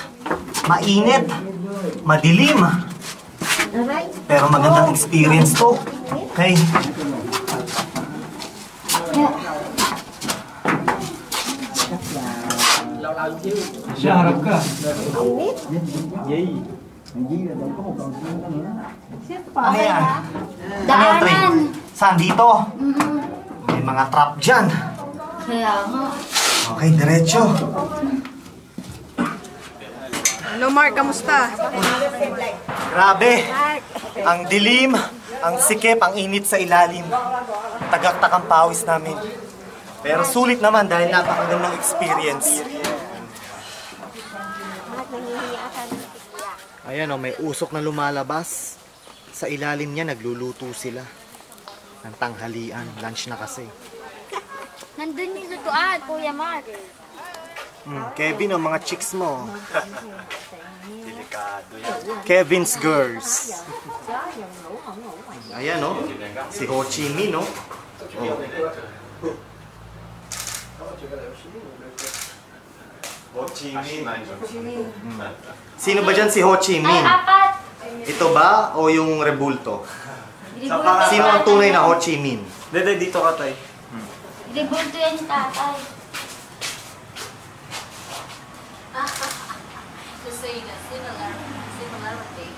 A: Mainit. Madilim. Pero magandang experience to. Okay.
O: Siya, harap ka.
A: Ano yan?
P: Daanan.
A: Saan dito? May mga trap dyan.
P: Kaya nga.
A: Okay, diretso.
J: Hello Mark, kamusta?
A: Grabe. Ang dilim, ang sikip, ang init sa ilalim. Tagaktak ang pawis namin. Pero sulit naman dahil napakagandang experience. Ayan o, may usok na lumalabas. Sa ilalim niya, nagluluto sila. Ng tanghalian. Lunch na kasi.
P: Nandun yung lutuan, Kuya Mark.
A: Kevin, ang mga chicks mo.
B: Delikado yan.
A: Kevin's Girls. Ayan o. Si Ho Chi Minh, no? Oh. Ho Chi Minh. Sino ba dyan si Ho Chi Minh? Ito ba o yung rebulto? Sino ang tunay na Ho Chi Minh?
B: Dede, dito ka tayo.
P: Rebulto yan ni tatay.
C: To say the similarity.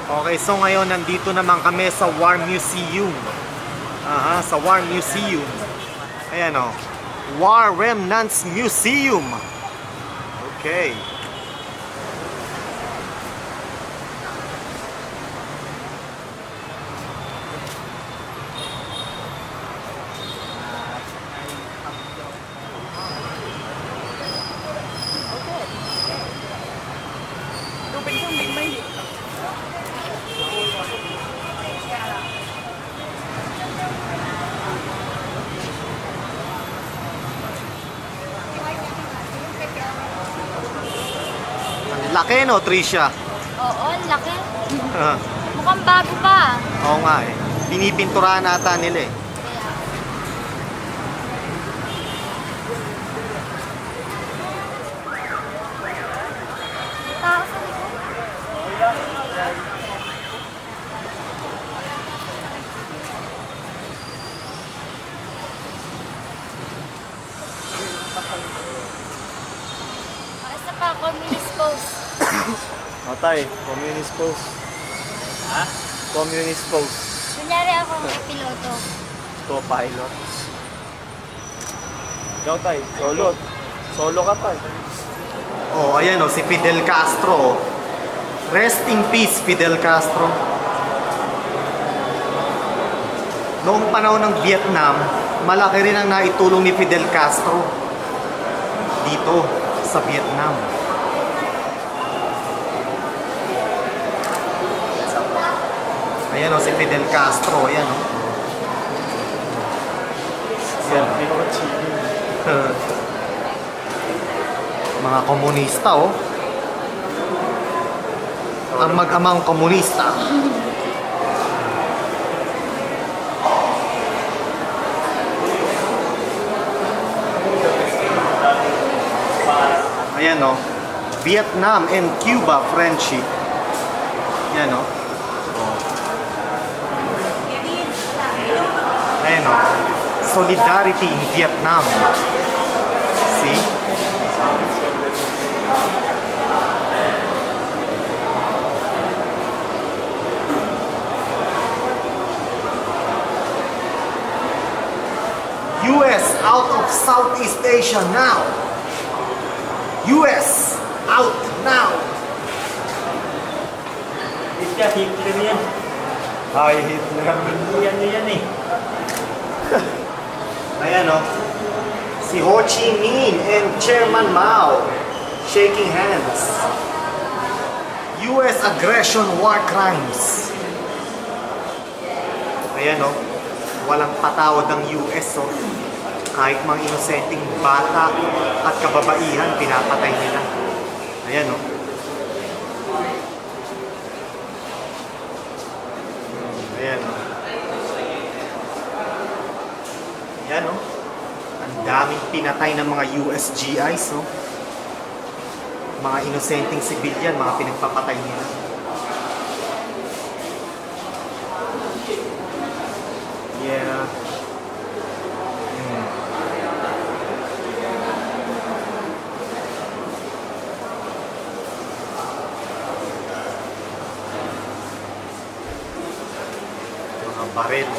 A: Okay, so ngayon nandito naman kami sa War Museum. Aha, sa War Museum. Ayan o. War Remnants Museum. Okay. Laki no, Tricia?
P: Oo, laki. Mukhang bago pa.
A: Oo nga eh. Pinipinturahan ata nila eh.
P: Isa pa, communist pose.
L: Matay, communist pose.
K: Ha?
L: Communist pose.
P: Kunyari ako may piloto.
L: Co-pilot. Ikaw tay, solo. Solo ka tay.
A: Oh, ayan oh, si Fidel Castro. Rest in peace, Fidel Castro. Noong panahon ng Vietnam, malaki rin ang naitulong ni Fidel Castro dito sa Vietnam. Ayan o, si Fidel Castro. Ayan o. Mga komunista o. Ang mag-amang komunista. Ayan o. Vietnam and Cuba friendship. Ayan o. Ayan o. Solidarity in Vietnam. See? US out of Southeast Asia now. US out now.
K: Hitler yan.
A: Hi Hitler.
K: Yan eh.
A: Ayan o. Si Ho Chi Minh and Chairman Mao shaking hands. US aggression war crimes. Ayan o. Walang patawad ang US o. Kahit mga inosenteng bata at kababaihan, pinapatay nila. Ayan o. Ayan o. Ayan o. Ang daming pinatay ng mga USGIs o. Mga inosenteng sibilyan, mga pinagpapatay nila. Yeah. Mga baril.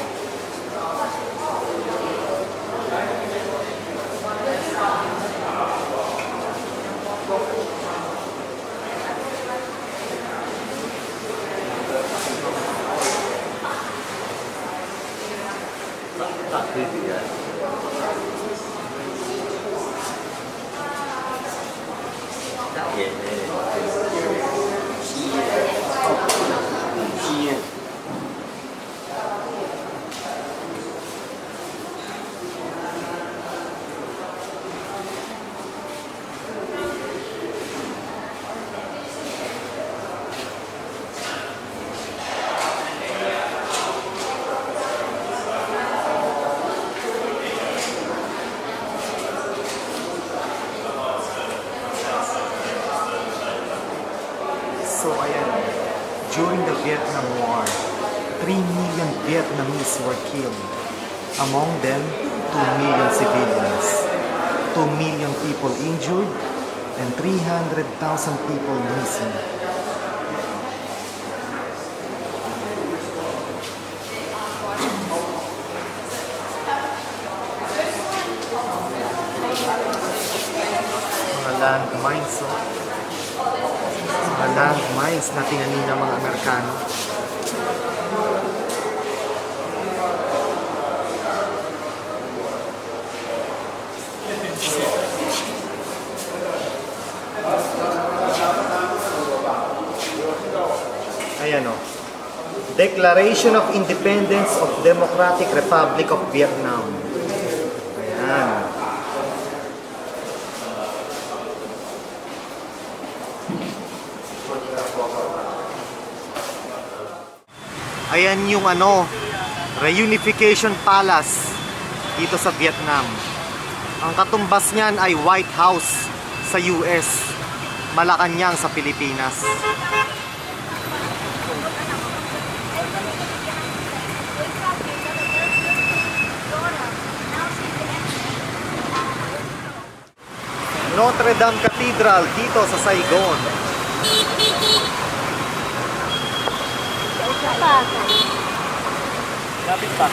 A: So ayan, during the Vietnam War, 3 million Vietnamese were killed. Among them, 2 million civilians. 2 million people injured and 300,000 people missing. Mga landmines, mga landmines na tinanim ng mga Amerikano. Ayan o. Declaration of Independence of Democratic Republic of Vietnam. Ayan. Ayan yung Reunification Palace dito sa Vietnam. Ang katumbas niyan ay White House sa US, Malacanang sa Pilipinas. Notre Dame Cathedral dito sa Saigon.
B: Lapit pa.